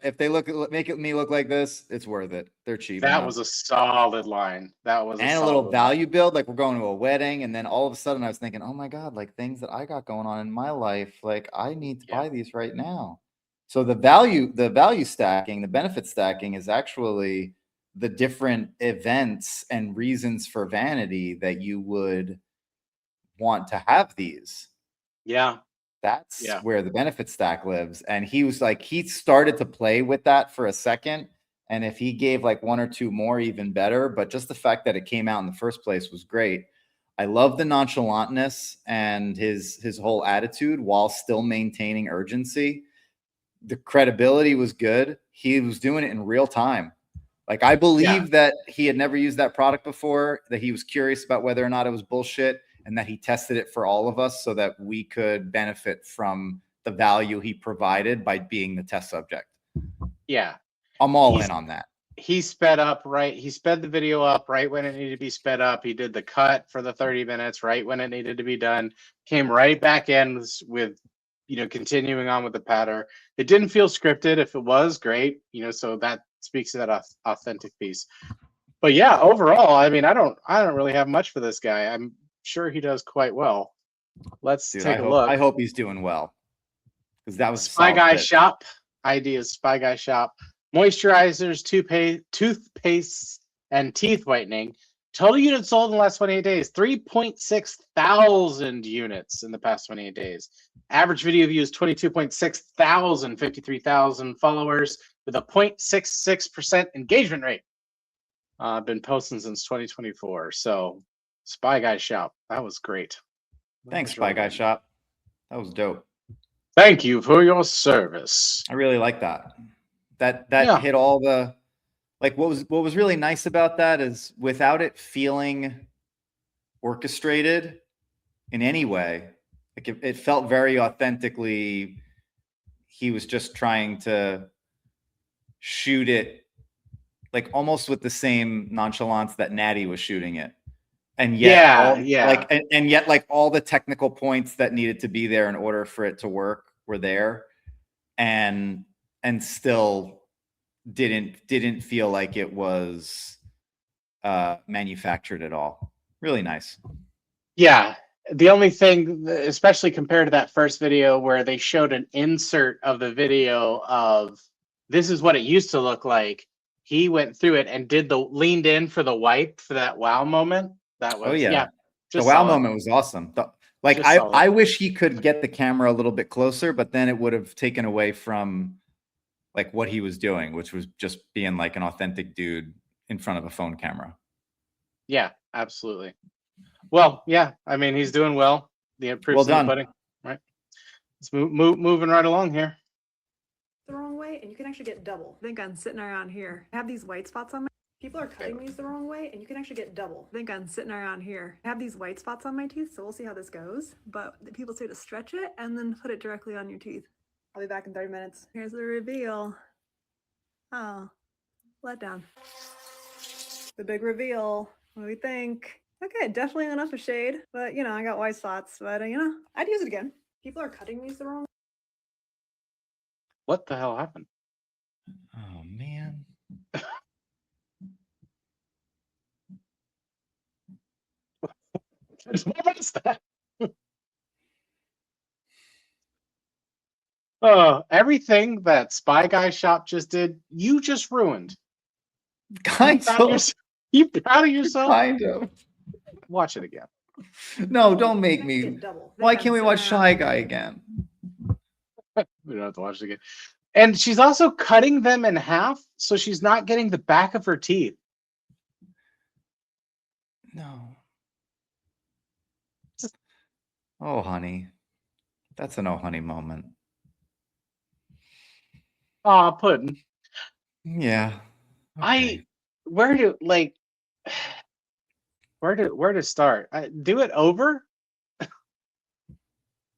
if they make me look like this, it's worth it. They're cheap. That was a solid line. That was a little value build. Like, we're going to a wedding, and then all of a sudden I was thinking, oh my God, like things that I got going on in my life, like I need to buy these right now. So the value stacking, the benefit stacking is actually the different events and reasons for vanity that you would want to have these. Yeah. That's where the benefit stack lives. And he was like, he started to play with that for a second. And if he gave like 1 or 2 more, even better. But just the fact that it came out in the first place was great. I love the nonchalantness and his whole attitude while still maintaining urgency. The credibility was good. He was doing it in real time. Like, I believe that he had never used that product before, that he was curious about whether or not it was bullshit, and that he tested it for all of us so that we could benefit from the value he provided by being the test subject. Yeah. I'm all in on that. He sped up, right? He sped the video up right when it needed to be sped up. He did the cut for the 30 minutes right when it needed to be done. Came right back in with continuing on with the pattern. It didn't feel scripted. If it was, great. So that speaks to that authentic piece. But yeah, overall, I mean, I don't really have much for this guy. I'm sure he does quite well. Let's take a look. I hope he's doing well, because that was a Spy solid Guy pitch. Shop. Ideas Spy Guy Shop. Moisturizers, toothpaste, and teeth whitening. Total units sold in the last 28 days, 3.6 thousand units in the past 28 days. Average video views, 22.6 thousand, 53,000 followers with a 0.66% engagement rate. Been posting since 2024. So Spy Guy Shop, that was great. Thanks, Spy Guy Shop. That was dope. Thank you for your service. I really like that. That Yeah. hit all the, like, what was really nice about that is without it feeling orchestrated in any way, like it felt very authentically. He was just trying to shoot it, like almost with the same nonchalance that Natty was shooting it. And yet, and yet, like all the technical points that needed to be there in order for it to work were there, and still didn't feel like it was manufactured at all. Really nice. Yeah. The only thing, especially compared to that first video where they showed an insert of the video of this is what it used to look like, he went through it and leaned in for the wipe for that wow moment. That was, the wow moment was awesome. I wish he could get the camera a little bit closer, but then it would have taken away from like what he was doing, which was just being like an authentic dude in front of a phone camera. Yeah, absolutely. Well, yeah, I mean, he's doing well. The proof's in the pudding, right? Let's moving right along here. The wrong way, and you can actually get double. I think I'm sitting around here. I have these white spots on my. People are cutting these the wrong way, and you can actually get double. I think I'm sitting around here. I have these white spots on my teeth, so we'll see how this goes. But people say to stretch it and then put it directly on your teeth. I'll be back in 30 minutes. Here's the reveal. Oh, letdown. The big reveal. What do we think? Okay, definitely enough of shade, but I got white spots, but I'd use it again. People are cutting these the wrong way. What the hell happened? Oh man. What is that? Everything that Spy Guy Shop just did, you just ruined. You proud of yourself? Kind of. Watch it again. No, don't make me. Why can't we watch Shy Guy again? We don't have to watch it again. And she's also cutting them in half, so she's not getting the back of her teeth. No. Oh, honey. That's an oh, honey moment. Aw, Puddin'. Yeah. Okay. Where to start? Do it over?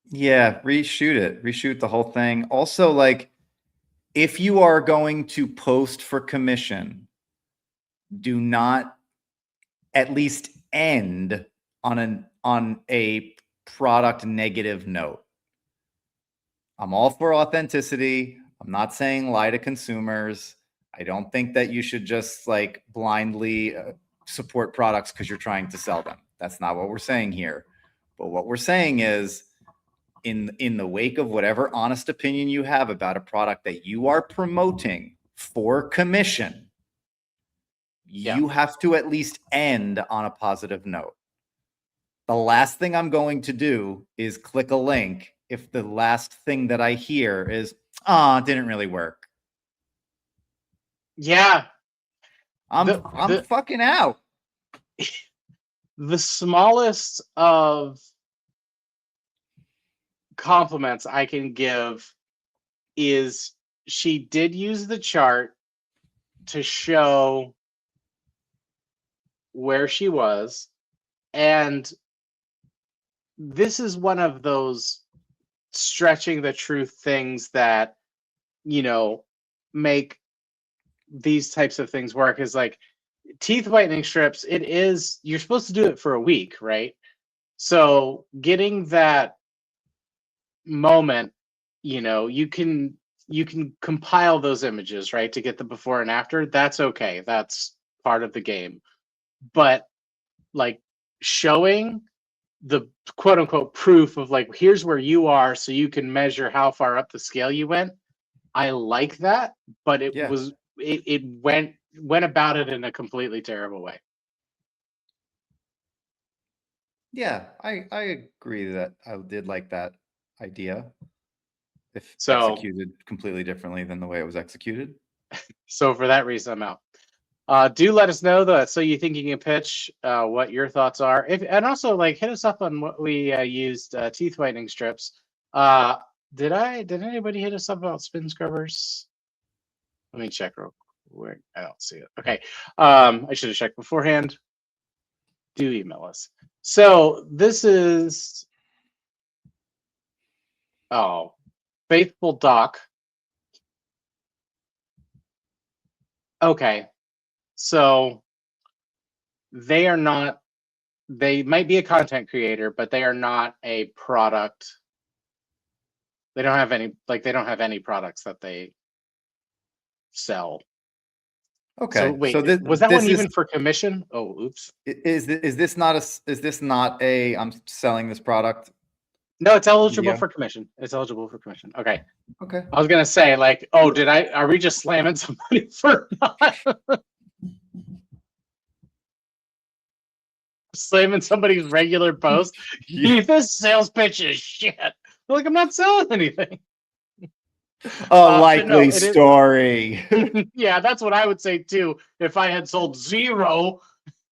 Yeah, reshoot the whole thing. Also, like, if you are going to post for commission, do not at least end on a product negative note. I'm all for authenticity. I'm not saying lie to consumers. I don't think that you should just like blindly support products because you're trying to sell them. That's not what we're saying here. But what we're saying is, in the wake of whatever honest opinion you have about a product that you are promoting for commission, you have to at least end on a positive note. The last thing I'm going to do is click a link if the last thing that I hear is, it didn't really work. Yeah. I'm fucking out. The smallest of compliments I can give is she did use the chart to show where she was, and this is one of those stretching the truth things that make these types of things work. Is like teeth whitening strips, you're supposed to do it for a week, right? So getting that moment you can compile those images, right, to get the before and after. That's okay. That's part of the game. But like showing the quote unquote proof of like, here's where you are, so you can measure how far up the scale you went. I like that, but it Yeah. was it went about it in a completely terrible way. Yeah, I agree that I did like that idea. If So executed completely differently than the way it was executed. so for that reason, I'm out. Do let us know that so you think you can pitch what your thoughts are. And also like hit us up on what we used teeth whitening strips. Did anybody hit us up about spin scrubbers? Let me check real quick. I don't see it. Okay. I should have checked beforehand. Do email us. So this is Faithful Doc. Okay. So they are not, they might be a content creator, but they are not a product. They don't have any products that they sell. So Okay, wait, so this was that one this even is for commission? Oh, oops. is this not a I'm selling this product No, it's eligible video? for commission. It's eligible for commission. Okay. Okay. I was gonna say, like, oh, are we just slamming somebody for not slamming somebody's regular post? Yeah. This sales pitch is shit. Like, I'm not selling anything. A But no, likely it is. story. Yeah, that's what I would say too if I had sold 0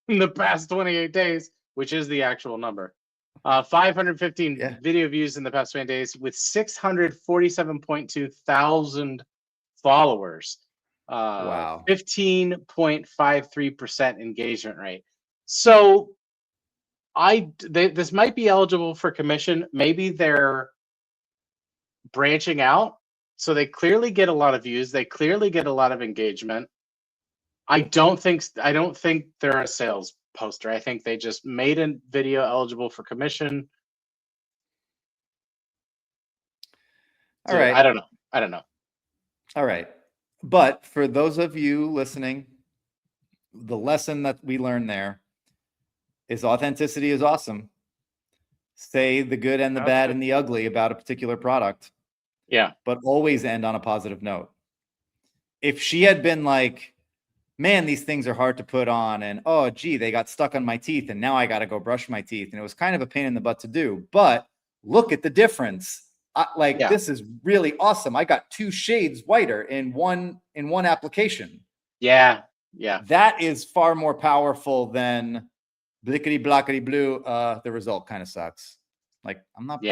in the past 28 days, which is the actual number. 515 Yeah. video views in the past 20 days with 647.2 thousand followers. Wow. 15.53% engagement rate. So this might be eligible for commission. Maybe they're branching out. So they clearly get a lot of views. They clearly get a lot of engagement. I don't think they're a sales poster. I think they just made a video eligible for commission. All right. I don't know. All right. But for those of you listening, the lesson that we learned there is authenticity is awesome. Say the good and the bad and the ugly about a particular product. Yeah. But always end on a positive note. If she had been like, man, these things are hard to put on, and oh, gee, they got stuck on my teeth, and now I got to go brush my teeth, and it was kind of a pain in the butt to do. But look at the difference. This is really awesome. I got 2 shades whiter in one application. Yeah. That is far more powerful than blickety blockety blue. The result kind of sucks. Like, I'm not.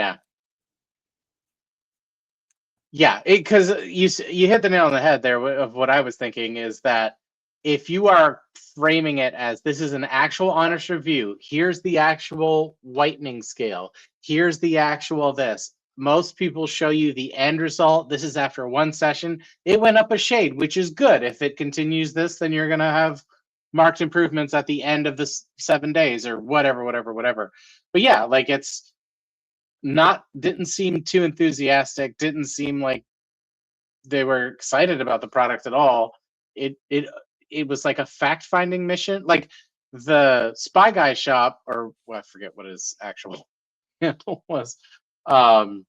Yeah, because you hit the nail on the head there of what I was thinking is that if you are framing it as this is an actual honest review, here's the actual whitening scale, here's the actual this. Most people show you the end result. This is after 1 session. It went up a shade, which is good. If it continues this, then you're going to have marked improvements at the end of the 7 days or whatever. But yeah, like it's didn't seem too enthusiastic, didn't seem like they were excited about the product at all. It was like a fact-finding mission, like the Spy Guy shop, or well, I forget what his actual handle was. What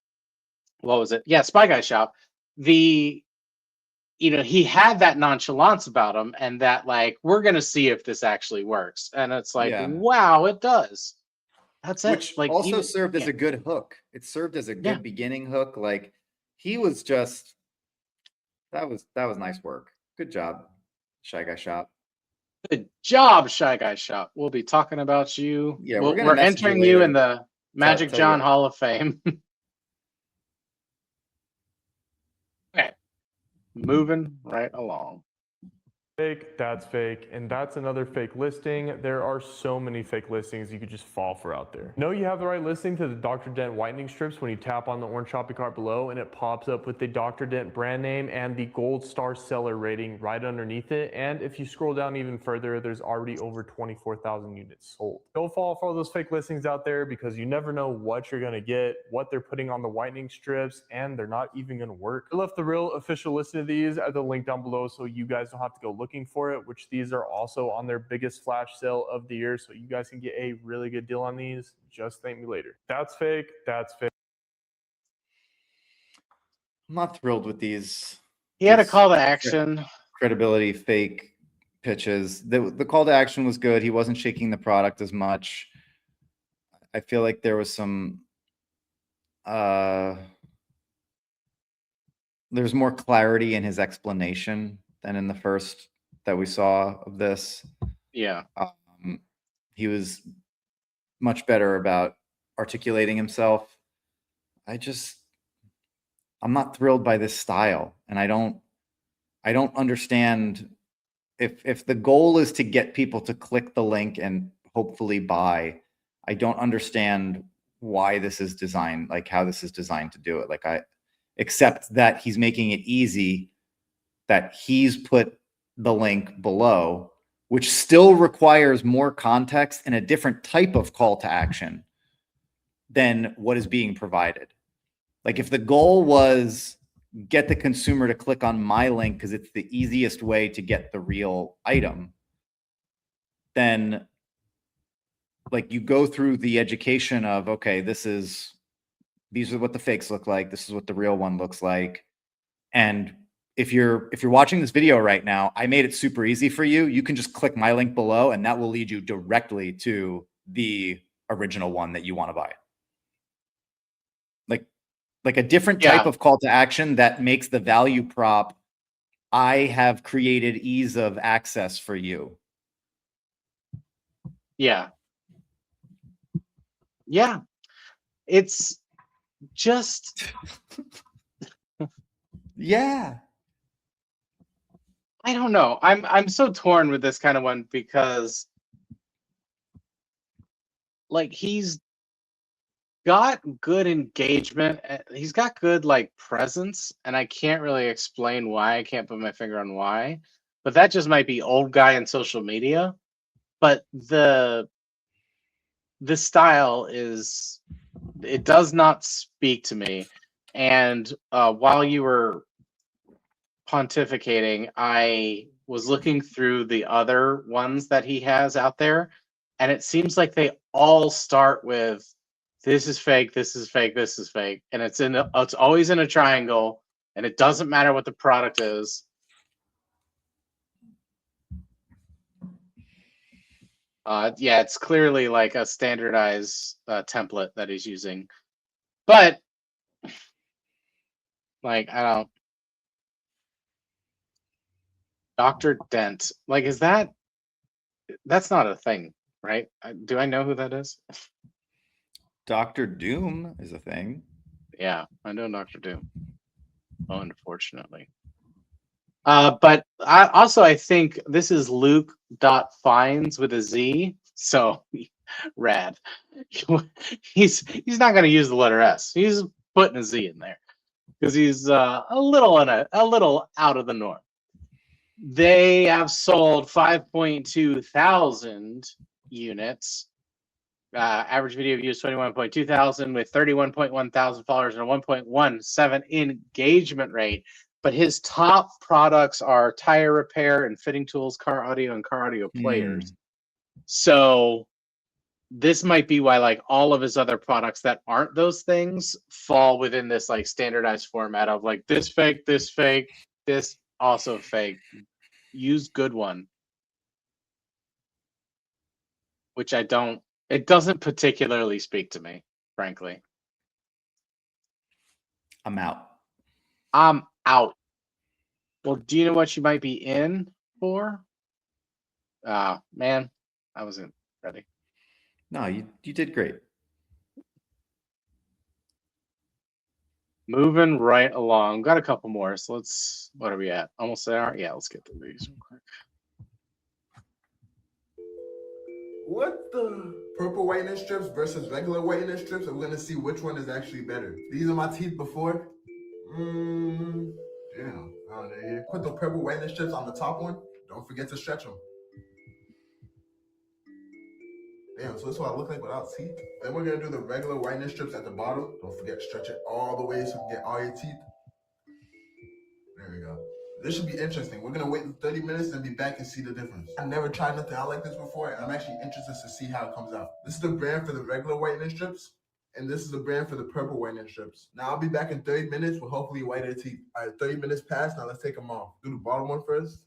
was it? Yeah, Spy Guy shop. He had that nonchalance about him, and that like, we're gonna see if this actually works, and it's like, wow, it does. That's it. Which like also served as a good hook. It served as a good beginning hook. Like, he was just that was nice work. Good job, Shy Guy Shop. Good job, Shy Guy Shop. We'll be talking about you. Yeah, we're entering you in the Magic John Hall of Fame. Okay, moving right along. fake, that's fake, and that's another fake listing. There are so many fake listings you could just fall for out there. Know you have the right listing to the Dr. Dent whitening strips when you tap on the orange shopping cart below and it pops up with the Dr. Dent brand name and the gold star seller rating right underneath it. And if you scroll down even further, there's already over 24,000 units sold. Don't fall for all those fake listings out there because you never know what you're gonna get, what they're putting on the whitening strips, and they're not even gonna work. I left the real official listing of these at the link down below so you guys don't have to go looking for it, which these are also on their biggest flash sale of the year, so you guys can get a really good deal on these. Just thank me later. That's fake, that's fake. I'm not thrilled with these. He had a these call to action. credibility fake pitches. The call to action was good. He wasn't shaking the product as much. I feel like there was some there's more clarity in his explanation than in the first that we saw of this. Yeah. He was much better about articulating himself. I'm not thrilled by this style, and I don't understand if the goal is to get people to click the link and hopefully buy. I don't understand why this is designed, like how this is designed to do it. Except that he's making it easy, that he's put the link below, which still requires more context and a different type of call to action than what is being provided. Like if the goal was get the consumer to click on my link because it's the easiest way to get the real item, then like you go through the education of, okay, these are what the fakes look like. This is what the real one looks like. And if you're watching this video right now, I made it super easy for you. You can just click my link below and that will lead you directly to the original one that you want to buy. Like a different type of call to action that makes the value prop, I have created ease of access for you. Yeah. Yeah. It's just yeah. I don't know. I'm so torn with this kind of one because like he's got good engagement. He's got good like presence, and I can't really explain why. I can't put my finger on why, but that just might be old guy in social media. But the style it does not speak to me. And while you were pontificating, I was looking through the other ones that he has out there, and it seems like they all start with this is fake, this is fake, this is fake, and it's always in a triangle, and it doesn't matter what the product is. Yeah, it's clearly like a standardized template that he's using, but like I don't. Dr. Dent, like that's not a thing, right? Do I know who that is? Dr. Doom is a thing. Yeah, I know Dr. Doom. Unfortunately. But I think this is Luke.Fines with a Z. So rad. He's not gonna use the letter S. He's putting a Z in there because he's a little out of the norm. They have sold 5.2 thousand units. Average video views 21.2 thousand with 31.1 thousand followers and a 1.17 engagement rate. But his top products are tire repair and fitting tools, car audio, and car audio players. So this might be why like all of his other products that aren't those things fall within this like standardized format of like this fake, this also fake. Use good one. Which it doesn't particularly speak to me, frankly. I'm out. I'm out. Well, do you know what you might be in for? Man, I wasn't ready. No, you did great. Moving right along. Got a couple more. So what are we at? Almost there? Yeah, let's get through these real quick. What the purple whitening strips versus regular whitening strips? I'm gonna see which one is actually better. These are my teeth before. Damn. Oh, there you put the purple whitening strips on the top one. Don't forget to stretch them. Damn, so this is what I look like without teeth. Then we're gonna do the regular whitening strips at the bottom. Don't forget to stretch it all the way so you can get all your teeth. There we go. This should be interesting. We're gonna wait 30 minutes and be back and see the difference. I never tried nothing out like this before, and I'm actually interested to see how it comes out. This is the brand for the regular whitening strips, and this is the brand for the purple whitening strips. Now I'll be back in 30 minutes with hopefully whiter teeth. All right, 30 minutes passed. Now let's take them off. Do the bottom one first.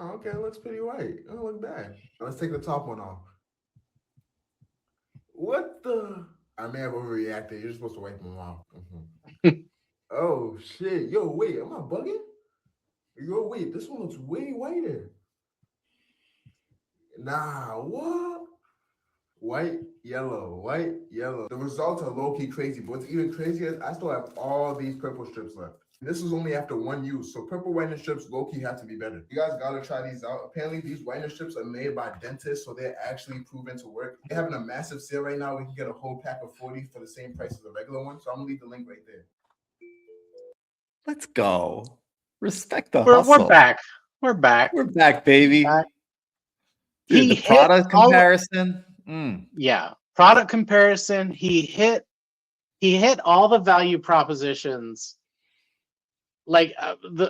Oh, okay, it looks pretty white. It don't look bad. Now let's take the top one off. What the? I may have overreacted. You're supposed to wipe them off. Oh shit! Yo, wait, am I bugging? Yo, wait, this one looks way whiter. Nah, what? White, yellow, white, yellow. The results are low-key crazy, but what's even crazier is I still have all these purple strips left. This was only after one use, so purple whitening strips low-key have to be better. You guys gotta try these out. Apparently, these whitening strips are made by dentists, so they're actually proven to work. They're having a massive sale right now. We can get a whole pack of 40 for the same price as a regular one, so I'm gonna leave the link right there. Let's go. Respect the We're hustle. back. We're back. We're back, baby. Back. Dude, He the hit product all- comparison. Yeah, product comparison. He hit all the value propositions. Like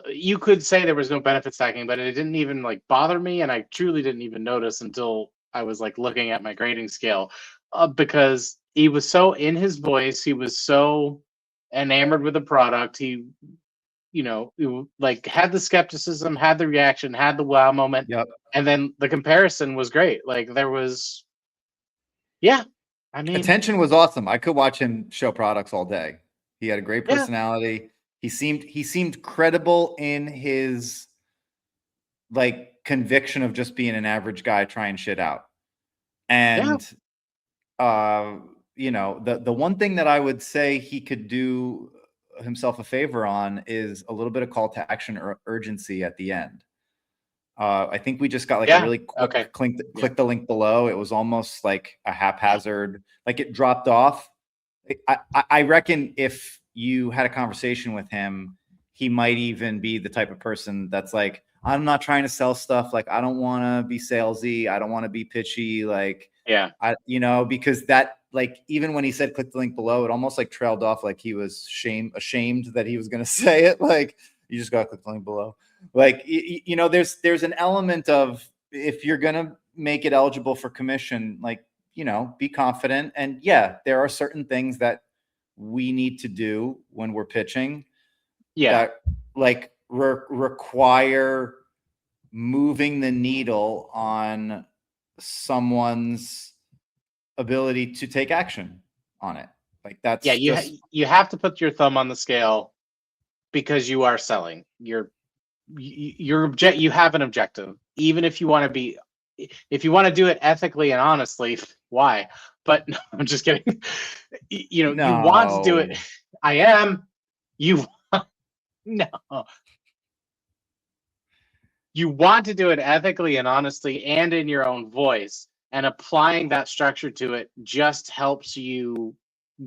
you could say there was no benefit stacking, but it didn't even like bother me, and I truly didn't even notice until I was like looking at my grading scale, because he was so in his voice. He was so enamored with the product. He like had the skepticism, had the reaction, had the wow moment. Yep. And then the comparison was great. Like there was, yeah. I mean, Attention was awesome. I could watch him show products all day. He had a great personality. He seemed credible in his like conviction of just being an average guy trying shit out. And the one thing that I would say he could do himself a favor on is a little bit of call to action or urgency at the end. I think we just got like a really quick click the link below. It was almost like a haphazard, like it dropped off. I reckon if you had a conversation with him, he might even be the type of person that's like, I'm not trying to sell stuff. Like, I don't want to be salesy. I don't want to be pitchy. Like, because that, like, even when he said click the link below, it almost like trailed off. Like he was ashamed that he was going to say it. Like, you just got to click the link below. Like, there's an element of, if you're going to make it eligible for commission, like, be confident. And yeah, there are certain things that we need to do when we're pitching. That like require moving the needle on someone's ability to take action on it. Like that's you have to put your thumb on the scale because you are selling. You have an objective, even if you want to do it ethically and honestly. Why? But no, I'm just kidding. You want to do it. I am. No. You want to do it ethically and honestly and in your own voice, and applying that structure to it just helps you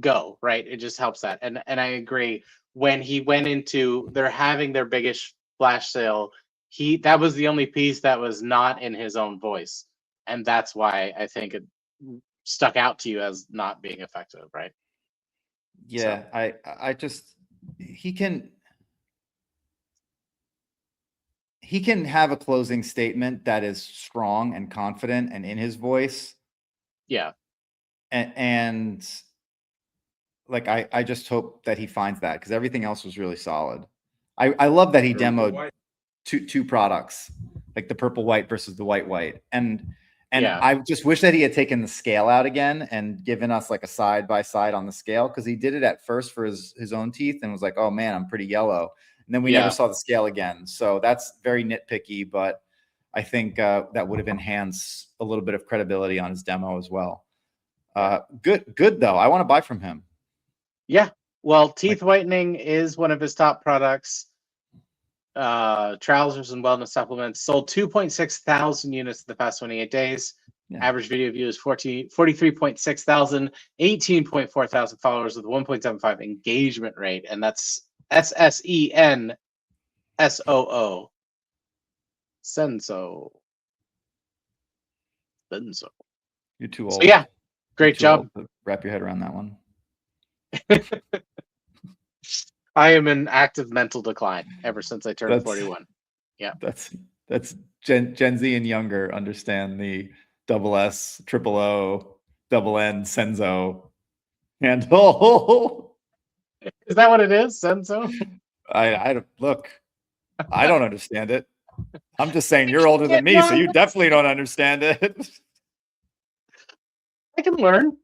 go, right? It just helps that. And I agree. When he went into, they're having their biggest flash sale, that was the only piece that was not in his own voice. And that's why I think it stuck out to you as not being effective, right? Yeah, so. I just, he can have a closing statement that is strong and confident and in his voice. Yeah. And like, I just hope that he finds that, because everything else was really solid. I love that he demoed two products, like the purple white versus the white. And I just wish that he had taken the scale out again and given us like a side by side on the scale, because he did it at first for his own teeth and was like, oh man, I'm pretty yellow. And then we never saw the scale again. So that's very nitpicky, but I think that would have enhanced a little bit of credibility on his demo as well. Good though. I want to buy from him. Yeah. Well, teeth whitening is one of his top products. Trousers and wellness supplements sold 2.6 thousand units in the past 28 days. Yeah. Average video views 43.6 thousand, 18.4 thousand followers with 1.75 engagement rate. And that's SSENSOO. Senso. Senso. You're too So old. yeah, You're great too job. old to wrap your head around that one. I am in active mental decline ever since I turned That's- 41. That's Gen Z and younger understand the double S, triple O, double N, Senzo handle. Is that what it is? Senso? I look, I don't understand it. I'm just saying you're older than me, so you definitely don't understand it. I can learn.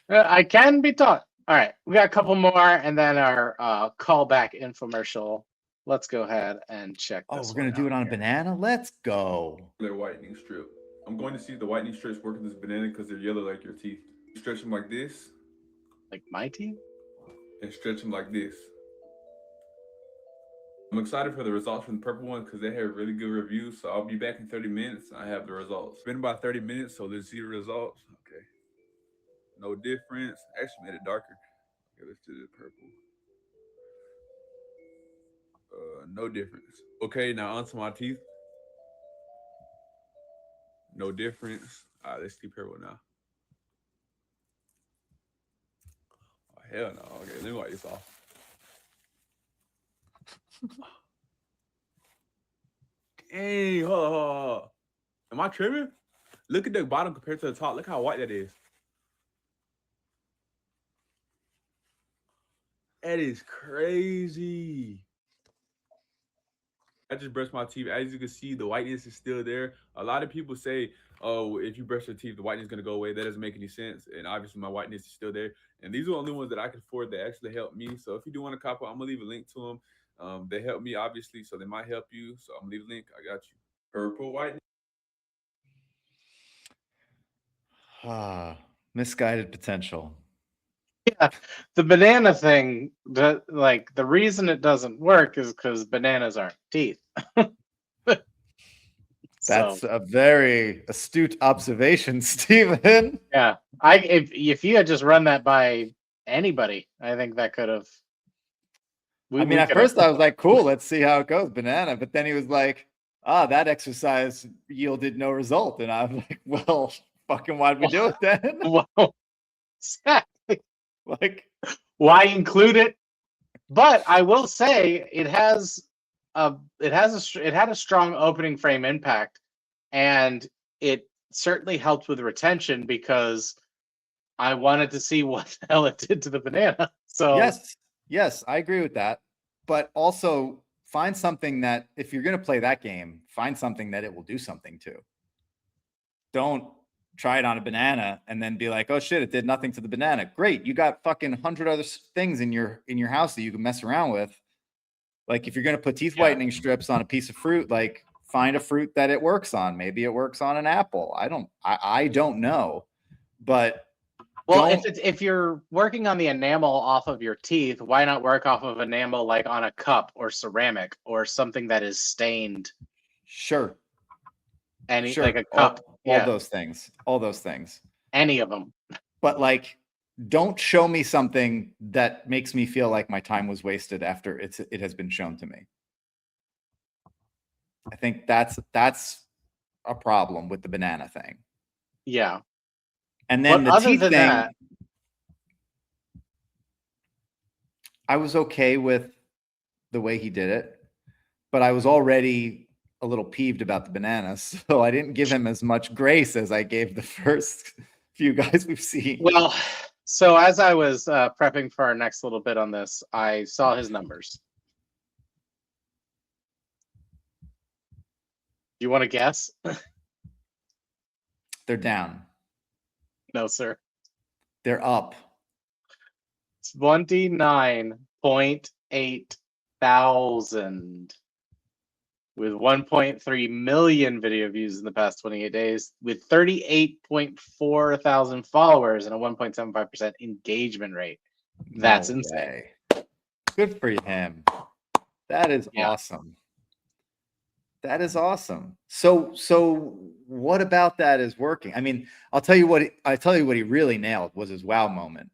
I can be taught. All right, we got a couple more, and then our callback infomercial. Let's go ahead and check Oh, this. we're gonna do it on a banana. Let's go. Their whitening strip. I'm going to see if the whitening strips work in this banana because they're yellow like your teeth. Stretch them like this Like my teeth? and stretch them like this. I'm excited for the results from the purple one because they have really good reviews. So I'll be back in 30 minutes. I have the results. It's been about 30 minutes, so let's see the results. Okay. No difference. Actually made it darker. Okay, let's do the purple. No difference. Okay, now onto my teeth. No difference. All right, let's keep purple now. Oh, hell no. Okay, let me wipe this off. Dang, hold on, hold on. Am I tripping? Look at the bottom compared to the top. Look how white that is. That is crazy. I just brushed my teeth. As you can see, the whiteness is still there. A lot of people say, oh, if you brush your teeth, the whiteness is going to go away. That doesn't make any sense. And obviously, my whiteness is still there. And these are the only ones that I can afford that actually help me. So if you do want to copy, I'm going to leave a link to them. They help me, obviously, so they might help you. So I'm going to leave a link. I got you. Purple whitening. Misguided potential. Yeah, the banana thing. The reason it doesn't work is because bananas aren't teeth. That's So, a very astute observation, Stephen. yeah, if you had just run that by anybody, I think that could have. I mean, at first I was like, cool, let's see how it goes, banana. But then he was like, that exercise yielded no result. And I'm like, well, fucking why'd we do it then? Well, exactly. Like, why include it? But I will say it had a strong opening frame impact, and it certainly helped with retention because I wanted to see what the hell it did to the banana. So yes, I agree with that. But also find something that if you're going to play that game, find something that it will do something to. Don't try it on a banana and then be like, oh shit, it did nothing to the banana. Great, you got fucking 100 other things in your house that you can mess around with. Like if you're gonna put teeth whitening strips on a piece of fruit, like find a fruit that it works on. Maybe it works on an apple. I don't know, but well, if you're working on the enamel off of your teeth, why not work off of enamel like on a cup or ceramic or something that is stained? Sure. Like a cup. All those things. Any of them. But like, don't show me something that makes me feel like my time was wasted after it has been shown to me. I think that's a problem with the banana thing. Yeah. And then the teeth thing, that, I was okay with the way he did it, but I was already a little peeved about the bananas, so I didn't give him as much grace as I gave the first few guys we've seen. Well, so as I was prepping for our next little bit on this, I saw his numbers. You want to guess? They're down. No, sir. They're up. 29.8 thousand. With 1.3 million video views in the past 28 days, with 38.4 thousand followers and a 1.75% engagement rate. That's No insane. way. Good for him. That is Yeah. awesome. That is awesome. So what about that is working? I mean, I'll tell you what he really nailed was his wow moment.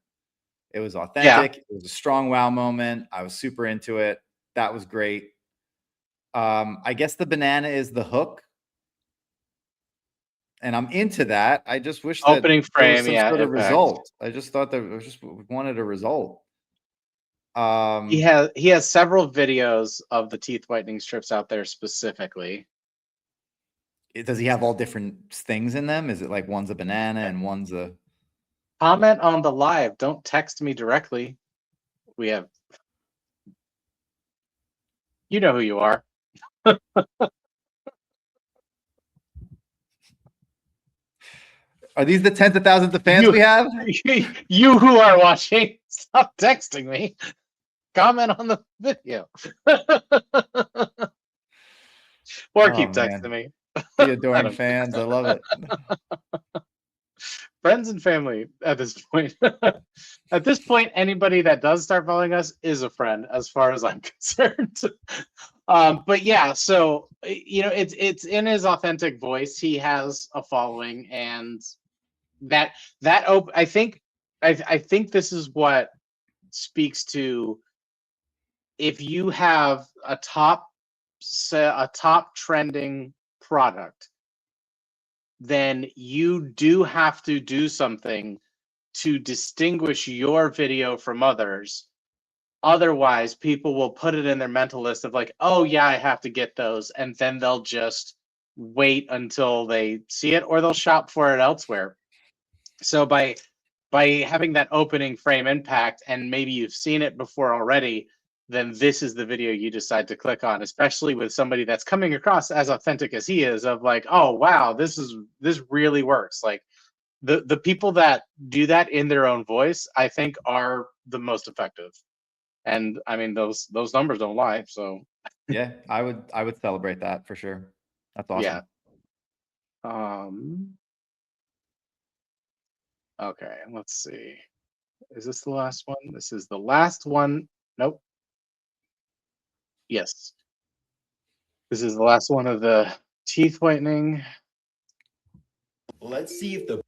It was authentic. It was a strong wow moment. I was super into it. That was great. I guess the banana is the hook. And I'm into that. I just wish that Opening there was frame, some yeah, sort of impact. result. I just thought that I just wanted a result. He has several videos of the teeth whitening strips out there specifically. Does he have all different things in them? Is it like one's a banana and one's a... Comment on the live. Don't text me directly. We have, you know who you are. Are these the tens of thousands of fans we have? You who are watching, stop texting me. Comment on the video. Or keep texting me. The adoring fans. I love it. Friends and family at this point. At this point, anybody that does start following us is a friend, as far as I'm concerned. But yeah, so it's in his authentic voice. He has a following, and I think this is what speaks to, if you have a top trending product, then you do have to do something to distinguish your video from others. Otherwise, people will put it in their mental list of like, oh yeah, I have to get those, and then they'll just wait until they see it, or they'll shop for it elsewhere. So by having that opening frame impact, and maybe you've seen it before already, then this is the video you decide to click on, especially with somebody that's coming across as authentic as he is, of like, oh wow, this really works. Like the people that do that in their own voice, I think, are the most effective. And I mean, those numbers don't lie. So yeah, I would celebrate that for sure. That's awesome. Yeah. Okay, let's see. Is this the last one? This is the last one. Nope. Yes. This is the last one of the teeth whitening. Let's see if the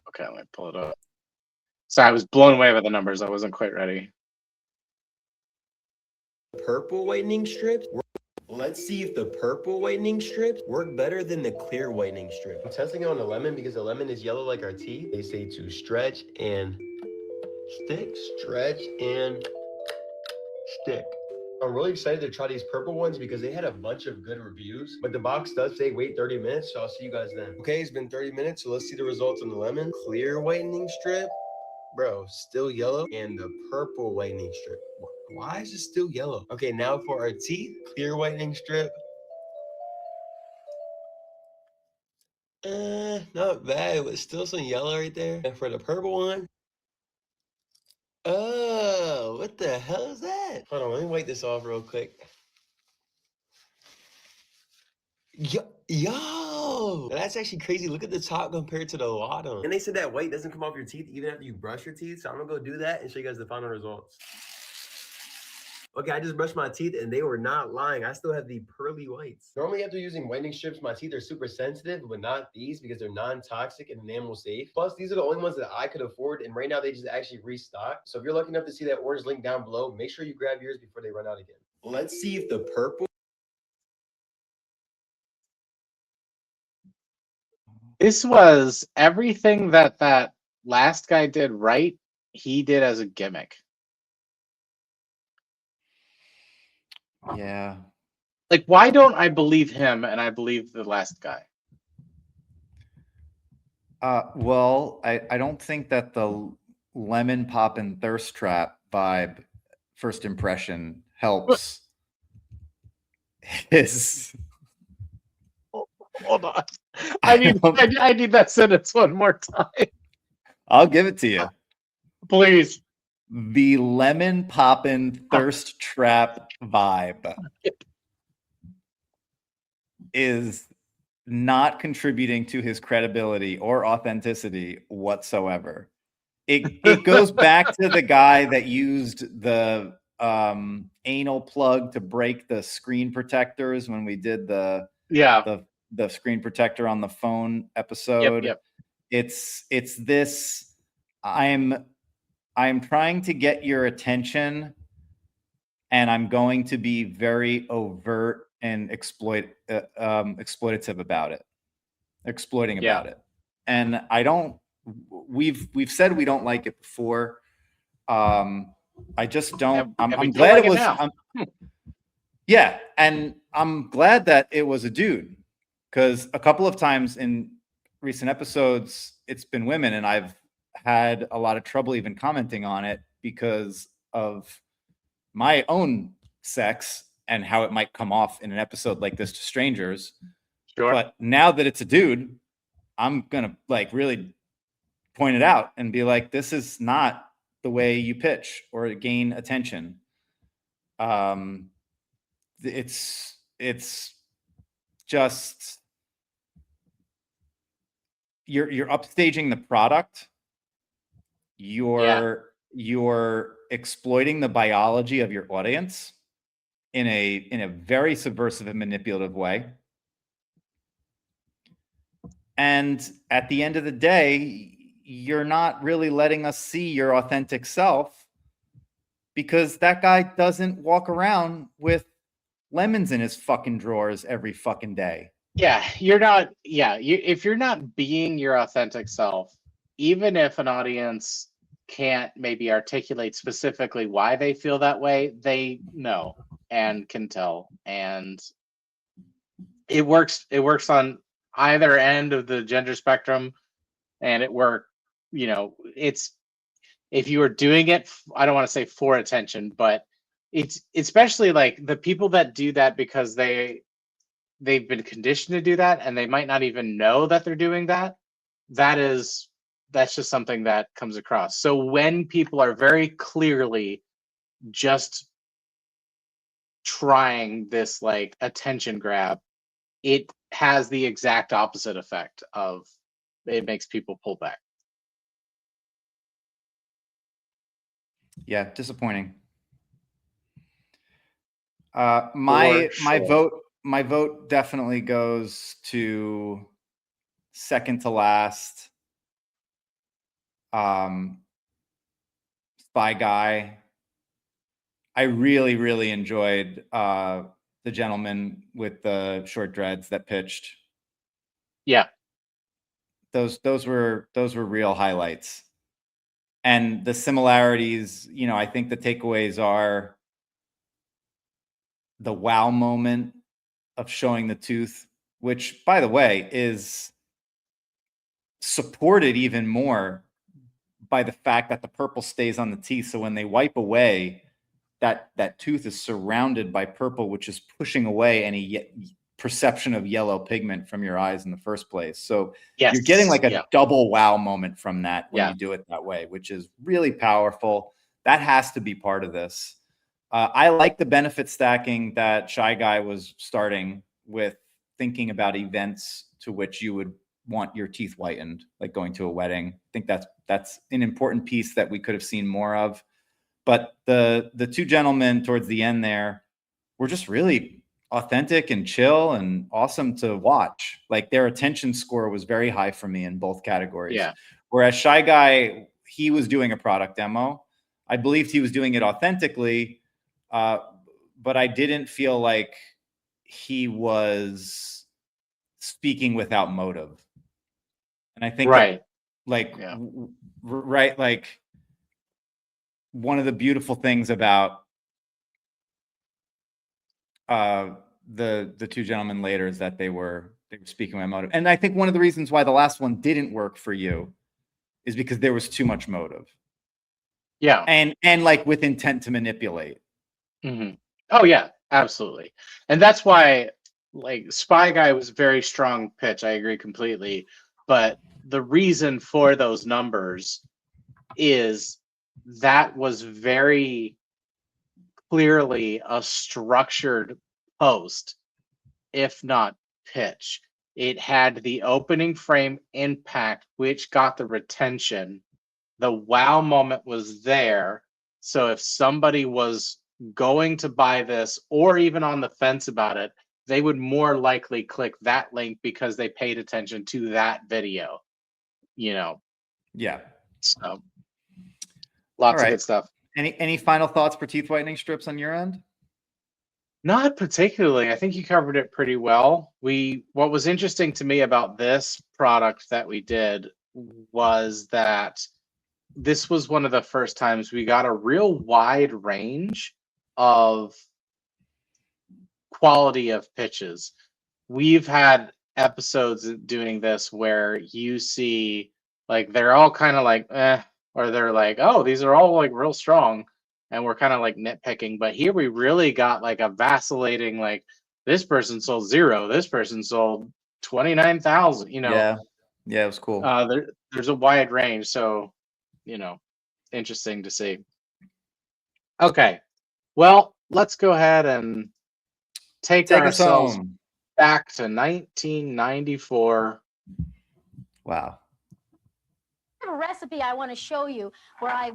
Okay, let me pull it up. Sorry, I was blown away by the numbers. I wasn't quite ready. purple whitening strips work. Let's see if the purple whitening strips work better than the clear whitening strip. I'm testing it on the lemon because the lemon is yellow like our teeth. They say to stretch and stick, stretch and stick. I'm really excited to try these purple ones because they had a bunch of good reviews, but the box does say wait 30 minutes, so I'll see you guys then. Okay, it's been 30 minutes, so let's see the results on the lemon. Clear whitening strip, bro, still yellow. And the purple whitening strip, why is it still yellow? Okay, now for our teeth, clear whitening strip. Not bad, but still some yellow right there. And for the purple one, oh, what the hell is that? Hold on, let me wipe this off real quick. Yo, that's actually crazy. Look at the top compared to the bottom. And they said that white doesn't come off your teeth even after you brush your teeth. So I'm gonna go do that and show you guys the final results. Okay, I just brushed my teeth and they were not lying. I still have the pearly whites. Normally after using whitening strips, my teeth are super sensitive, but not these because they're non-toxic and enamel safe. Plus, these are the only ones that I could afford, and right now they just actually restock. So if you're lucky enough to see that orange link down below, make sure you grab yours before they run out again. Let's see if the purple. This was everything that last guy did right, he did as a gimmick. Yeah. Like, why don't I believe him and I believe the last guy? Well, I don't think that the lemon pop and thirst trap vibe first impression helps his... Hold on. I need that sentence one more time. I'll give it to you. Please. The lemon poppin' thirst trap vibe is not contributing to his credibility or authenticity whatsoever. it goes back to the guy that used the anal plug to break the screen protectors when we did the Yeah. screen protector on the phone Yep. episode. Yep. It's this. I'm trying to get your attention, and I'm going to be very overt and exploitative about it, exploiting Yeah. about it. And I don't. We've said we don't like it before. I just don't. And we I'm do glad like it it was. now. Yeah, and I'm glad that it was a dude, because a couple of times in recent episodes it's been women, and I've had a lot of trouble even commenting on it because of my own sex and how it might come off in an episode like this to strangers. Sure. But now that it's a dude, I'm gonna like really point it out and be like, this is not the way you pitch or gain attention. It's just you're upstaging the product. You're exploiting the biology of your audience in a very subversive and manipulative way. And at the end of the day, you're not really letting us see your authentic self, because that guy doesn't walk around with lemons in his fucking drawers every fucking day. Yeah, you're not. Yeah, if you're not being your authentic self, even if an audience can't maybe articulate specifically why they feel that way, they know and can tell, and it works. It works on either end of the gender spectrum, and it worked. It's if you are doing it, I don't want to say for attention, but it's especially like the people that do that because they've been conditioned to do that, and they might not even know that they're doing that. That's just something that comes across. So when people are very clearly just trying this like attention grab, it has the exact opposite effect of it makes people pull back. Yeah, disappointing. My vote definitely goes to second to last. Spy Guy. I really, really enjoyed the gentleman with the short dreads that pitched. Yeah. Those were real highlights. And the similarities, I think the takeaways are the wow moment of showing the tooth, which, by the way, is supported even more by the fact that the purple stays on the teeth. So when they wipe away, that tooth is surrounded by purple, which is pushing away any perception of yellow pigment from your eyes in the first place. So you're getting like a double wow moment from that when you do it that way, which is really powerful. That has to be part of this. I like the benefit stacking that Shy Guy was starting with, thinking about events to which you would want your teeth whitened, like going to a wedding. I think that's an important piece that we could have seen more of. But the two gentlemen towards the end there were just really authentic and chill and awesome to watch. Like their attention score was very high for me in both categories. Yeah. Whereas Shy Guy, he was doing a product demo. I believed he was doing it authentically, but I didn't feel like he was speaking without motive. And I think right. Like one of the beautiful things about the two gentlemen later is that they were speaking my motive. And I think one of the reasons why the last one didn't work for you is because there was too much motive. Yeah. And like with intent to manipulate. Mm-hmm. Oh yeah, absolutely. And that's why like Spy Guy was a very strong pitch. I agree completely. But the reason for those numbers is that was very clearly a structured post, if not pitch. It had the opening frame impact, which got the retention the wow moment was there. So if somebody was going to buy this or even on the fence about it, they would more likely click that link because they paid attention to that video, you know. Yeah. So lots All of right. good stuff. Any final thoughts for teeth whitening strips on your end? Not particularly. I think you covered it pretty well. What was interesting to me about this product that we did was that this was one of the first times we got a real wide range of quality of pitches. We've had episodes doing this where you see like they're all kind of like or they're like, oh, these are all like real strong, and we're kind of like nitpicking. But here we really got like a vacillating, like this person sold 0, this person sold 29,000. Yeah, it was cool. There's a wide range, so interesting to see. Okay, well, let's go ahead and take us ourselves home. back to 1994. Wow. I have a recipe I want to show you where I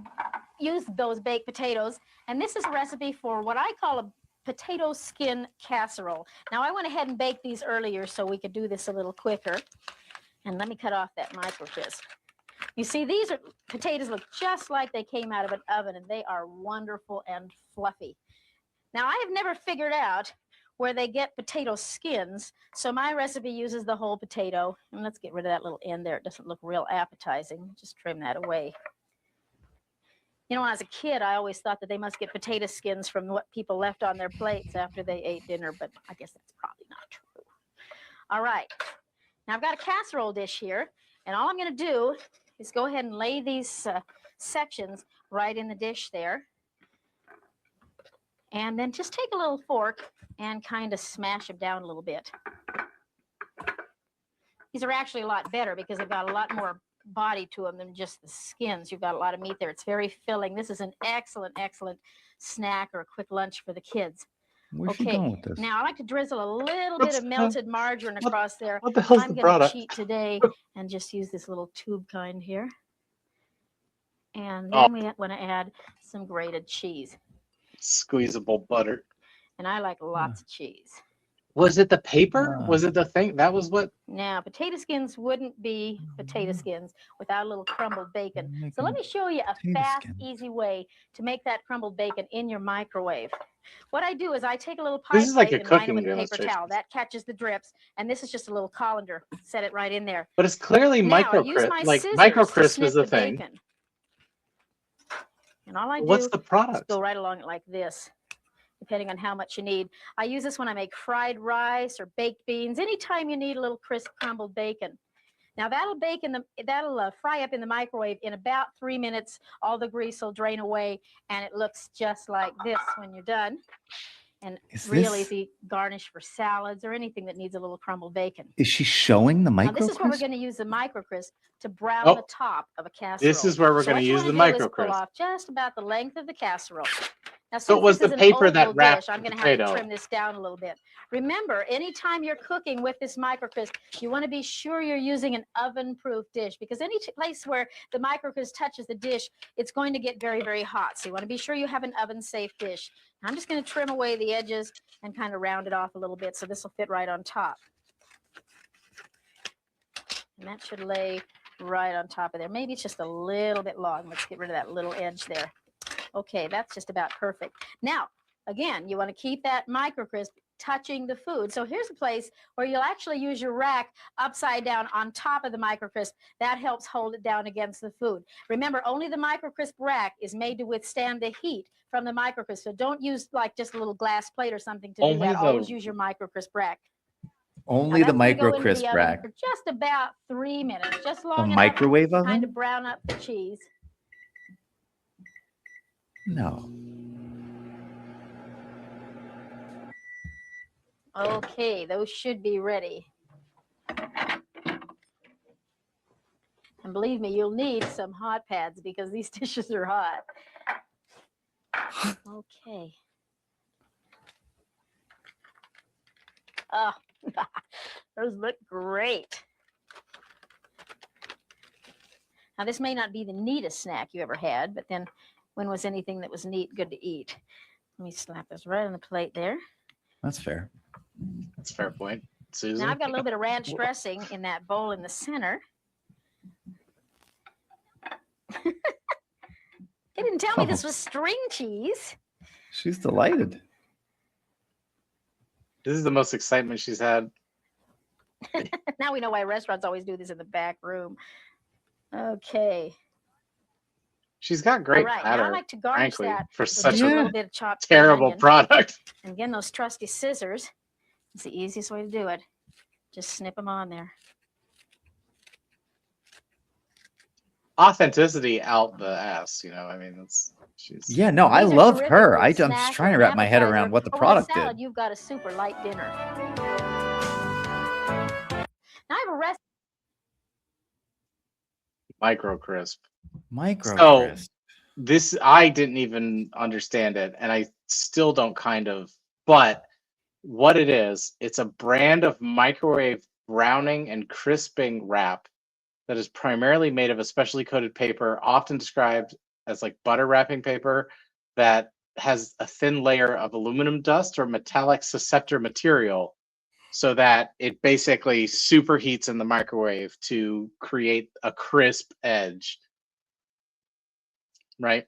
used those baked potatoes, and this is a recipe for what I call a potato skin casserole. Now I went ahead and baked these earlier so we could do this a little quicker. And let me cut off that micro crisp. You see, these potatoes look just like they came out of an oven, and they are wonderful and fluffy. Now I have never figured out where they get potato skins, so my recipe uses the whole potato. And let's get rid of that little end there. It doesn't look real appetizing. Just trim that away. You know, when I was a kid, I always thought that they must get potato skins from what people left on their plates after they ate dinner, but I guess that's probably not true. All right. Now I've got a casserole dish here, and all I'm going to do is go ahead and lay these sections right in the dish there. And then just take a little fork and kind of smash them down a little bit. These are actually a lot better because they've got a lot more body to them than just the skins. You've got a lot of meat there. It's very filling. This is an excellent, excellent snack or a quick lunch for the kids. Where's she going with this? Now I like to drizzle a little bit of melted margarine across there. What the hell's I'm the going to product? cheat today and just use this little tube kind here. And then we want to add some grated cheese. Squeezable butter. And I like lots of cheese. Was it the paper? Was it the thing? That was what? Now, potato skins wouldn't be potato skins without a little crumbled bacon. So let me show you a fast, easy way to make that crumbled bacon in your microwave. What I do is I take a little pie This is like plate a and line it cooking with a paper demonstration. towel. That catches the drips. And this is just a little colander. Set it right in there. But it's clearly micro crisp. Like micro crisp is the thing. Bacon. And all I do What's the is product? go right along it like this, depending on how much you need. I use this when I make fried rice or baked beans, anytime you need a little crisp crumbled bacon. Now that'll fry up in the microwave in about 3 minutes. All the grease will drain away, and it looks just like this when you're done. And real easy garnish for salads or anything that needs a little crumbled bacon. Is she showing the Now micro this is where we're going to use the micro crisp to brown the top of a casserole. This is where we're going to use the micro Pull crisp. off just about the length of the casserole. Now, So it was the paper that wrapped dish, I'm the going to have to potato. trim this down a little bit. Remember, anytime you're cooking with this microcrisp, you want to be sure you're using an oven-proof dish, because any place where the microcrisp touches the dish, it's going to get very, very hot. So you want to be sure you have an oven-safe dish. I'm just going to trim away the edges and kind of round it off a little bit so this will fit right on top. And that should lay right on top of there. Maybe it's just a little bit long. Let's get rid of that little edge there. Okay, that's just about perfect. Now, again, you want to keep that microcrisp touching the food. So here's a place where you'll actually use your rack upside down on top of the microcrisp. That helps hold it down against the food. Remember, only the microcrisp rack is made to withstand the heat from the microcrisp. So don't use like just a little glass plate or something to do that. Always use your microcrisp rack. Only the microcrisp rack. For just about 3 minutes, just long A enough microwave to oven? kind of brown up the cheese. No. Okay, those should be ready. And believe me, you'll need some hot pads because these dishes are hot. Okay. Oh, those look great. Now, this may not be the neatest snack you ever had, but then when was anything that was neat good to eat? Let me slap this right on the plate there. That's fair. That's a fair point, Susan. Now, I've got a little bit of ranch dressing in that bowl in the center. They didn't tell me this was string cheese. She's delighted. This is the most excitement she's had. Now we know why restaurants always do this in the back room. Okay. She's got great All right. Now I batter, like to garnish frankly, that for with such just a a little bit of chopped terrible onion. product. And again, those trusty scissors. It's the easiest way to do it. Just snip them on there. Authenticity out the ass, you know. I mean, she's. Yeah, no, I These are love terrific her. for a I'm snack just or trying to an wrap my head appetizer, around what the or with a product salad, did. You've got a super light dinner. Now I have a recipe. Micro crisp. Micro So crisp. this, I didn't even understand it, and I still don't kind of. But what it is, it's a brand of microwave browning and crisping wrap that is primarily made of a specially coated paper, often described as like butter wrapping paper, that has a thin layer of aluminum dust or metallic susceptor material, so that it basically superheats in the microwave to create a crisp edge. Right?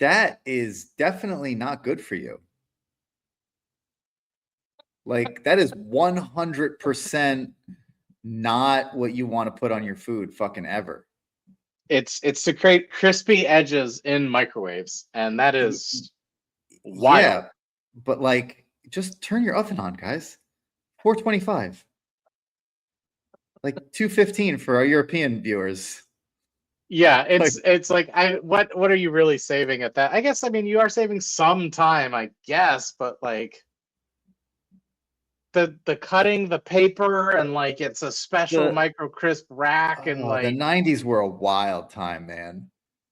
That is definitely not good for you. Like, that is 100% not what you want to put on your food fucking ever. It's to create crispy edges in microwaves, and that is wild. Yeah, but like, just turn your oven on, guys. 425. Like 215 for our European viewers. Yeah, it's like what are you really saving at that? I guess, I mean, you are saving some time, I guess, but like the cutting the paper, and like it's a special micro crisp rack, and the like 90s were a wild time, man.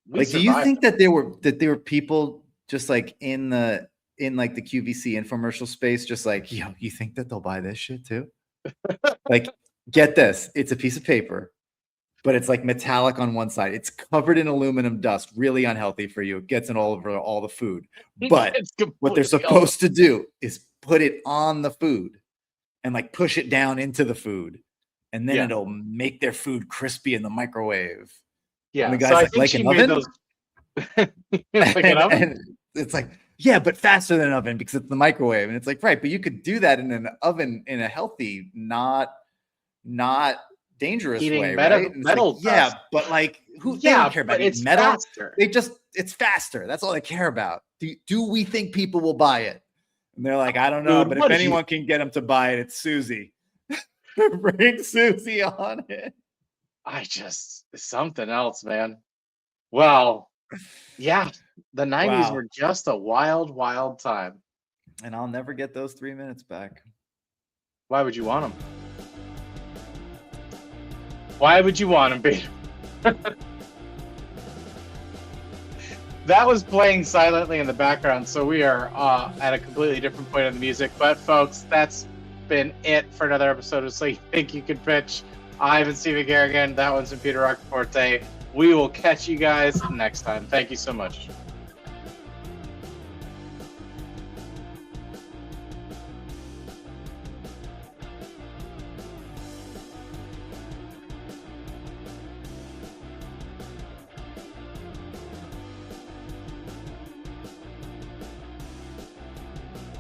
we Like, do you survived think that there were people just like in like the QVC infomercial space, just like, yo, you think that they'll buy this shit too? Like, get this, it's a piece of paper, but it's like metallic on one side. It's covered in aluminum dust, really unhealthy for you. It gets in all over all the food. But It's what they're completely supposed to do is put it on the food and like push it down into the food, and then Yeah. it'll make their food crispy in the microwave. Yeah, And the so guy's I like think she an made oven? those like an oven? And it's like, yeah, but faster than an oven because it's the microwave. And it's like, right, but you could do that in an oven in a healthy, not dangerous Heating way, metal- right? And it's metal like, yeah, dust. but like, they Yeah, don't care about but eating it's metal. faster. It's faster. That's all they care about. Do we think people will buy it? And they're like, I don't know, Dude, but what if do you- anyone can get them to buy it, it's Susie. Bring Susie on it. It's something else, man. Well, yeah, the 90s Wow. were just a wild, wild time. And I'll never get those 3 minutes back. Why would you want them? Why would you want them, Peter? That was playing silently in the background, so we are at a completely different point in the music. But folks, that's been it for another episode of So You Think You Can Pitch. I've been Steven Garrigan. That one's been Peter Roccaforte. We will catch you guys next time. Thank you so much.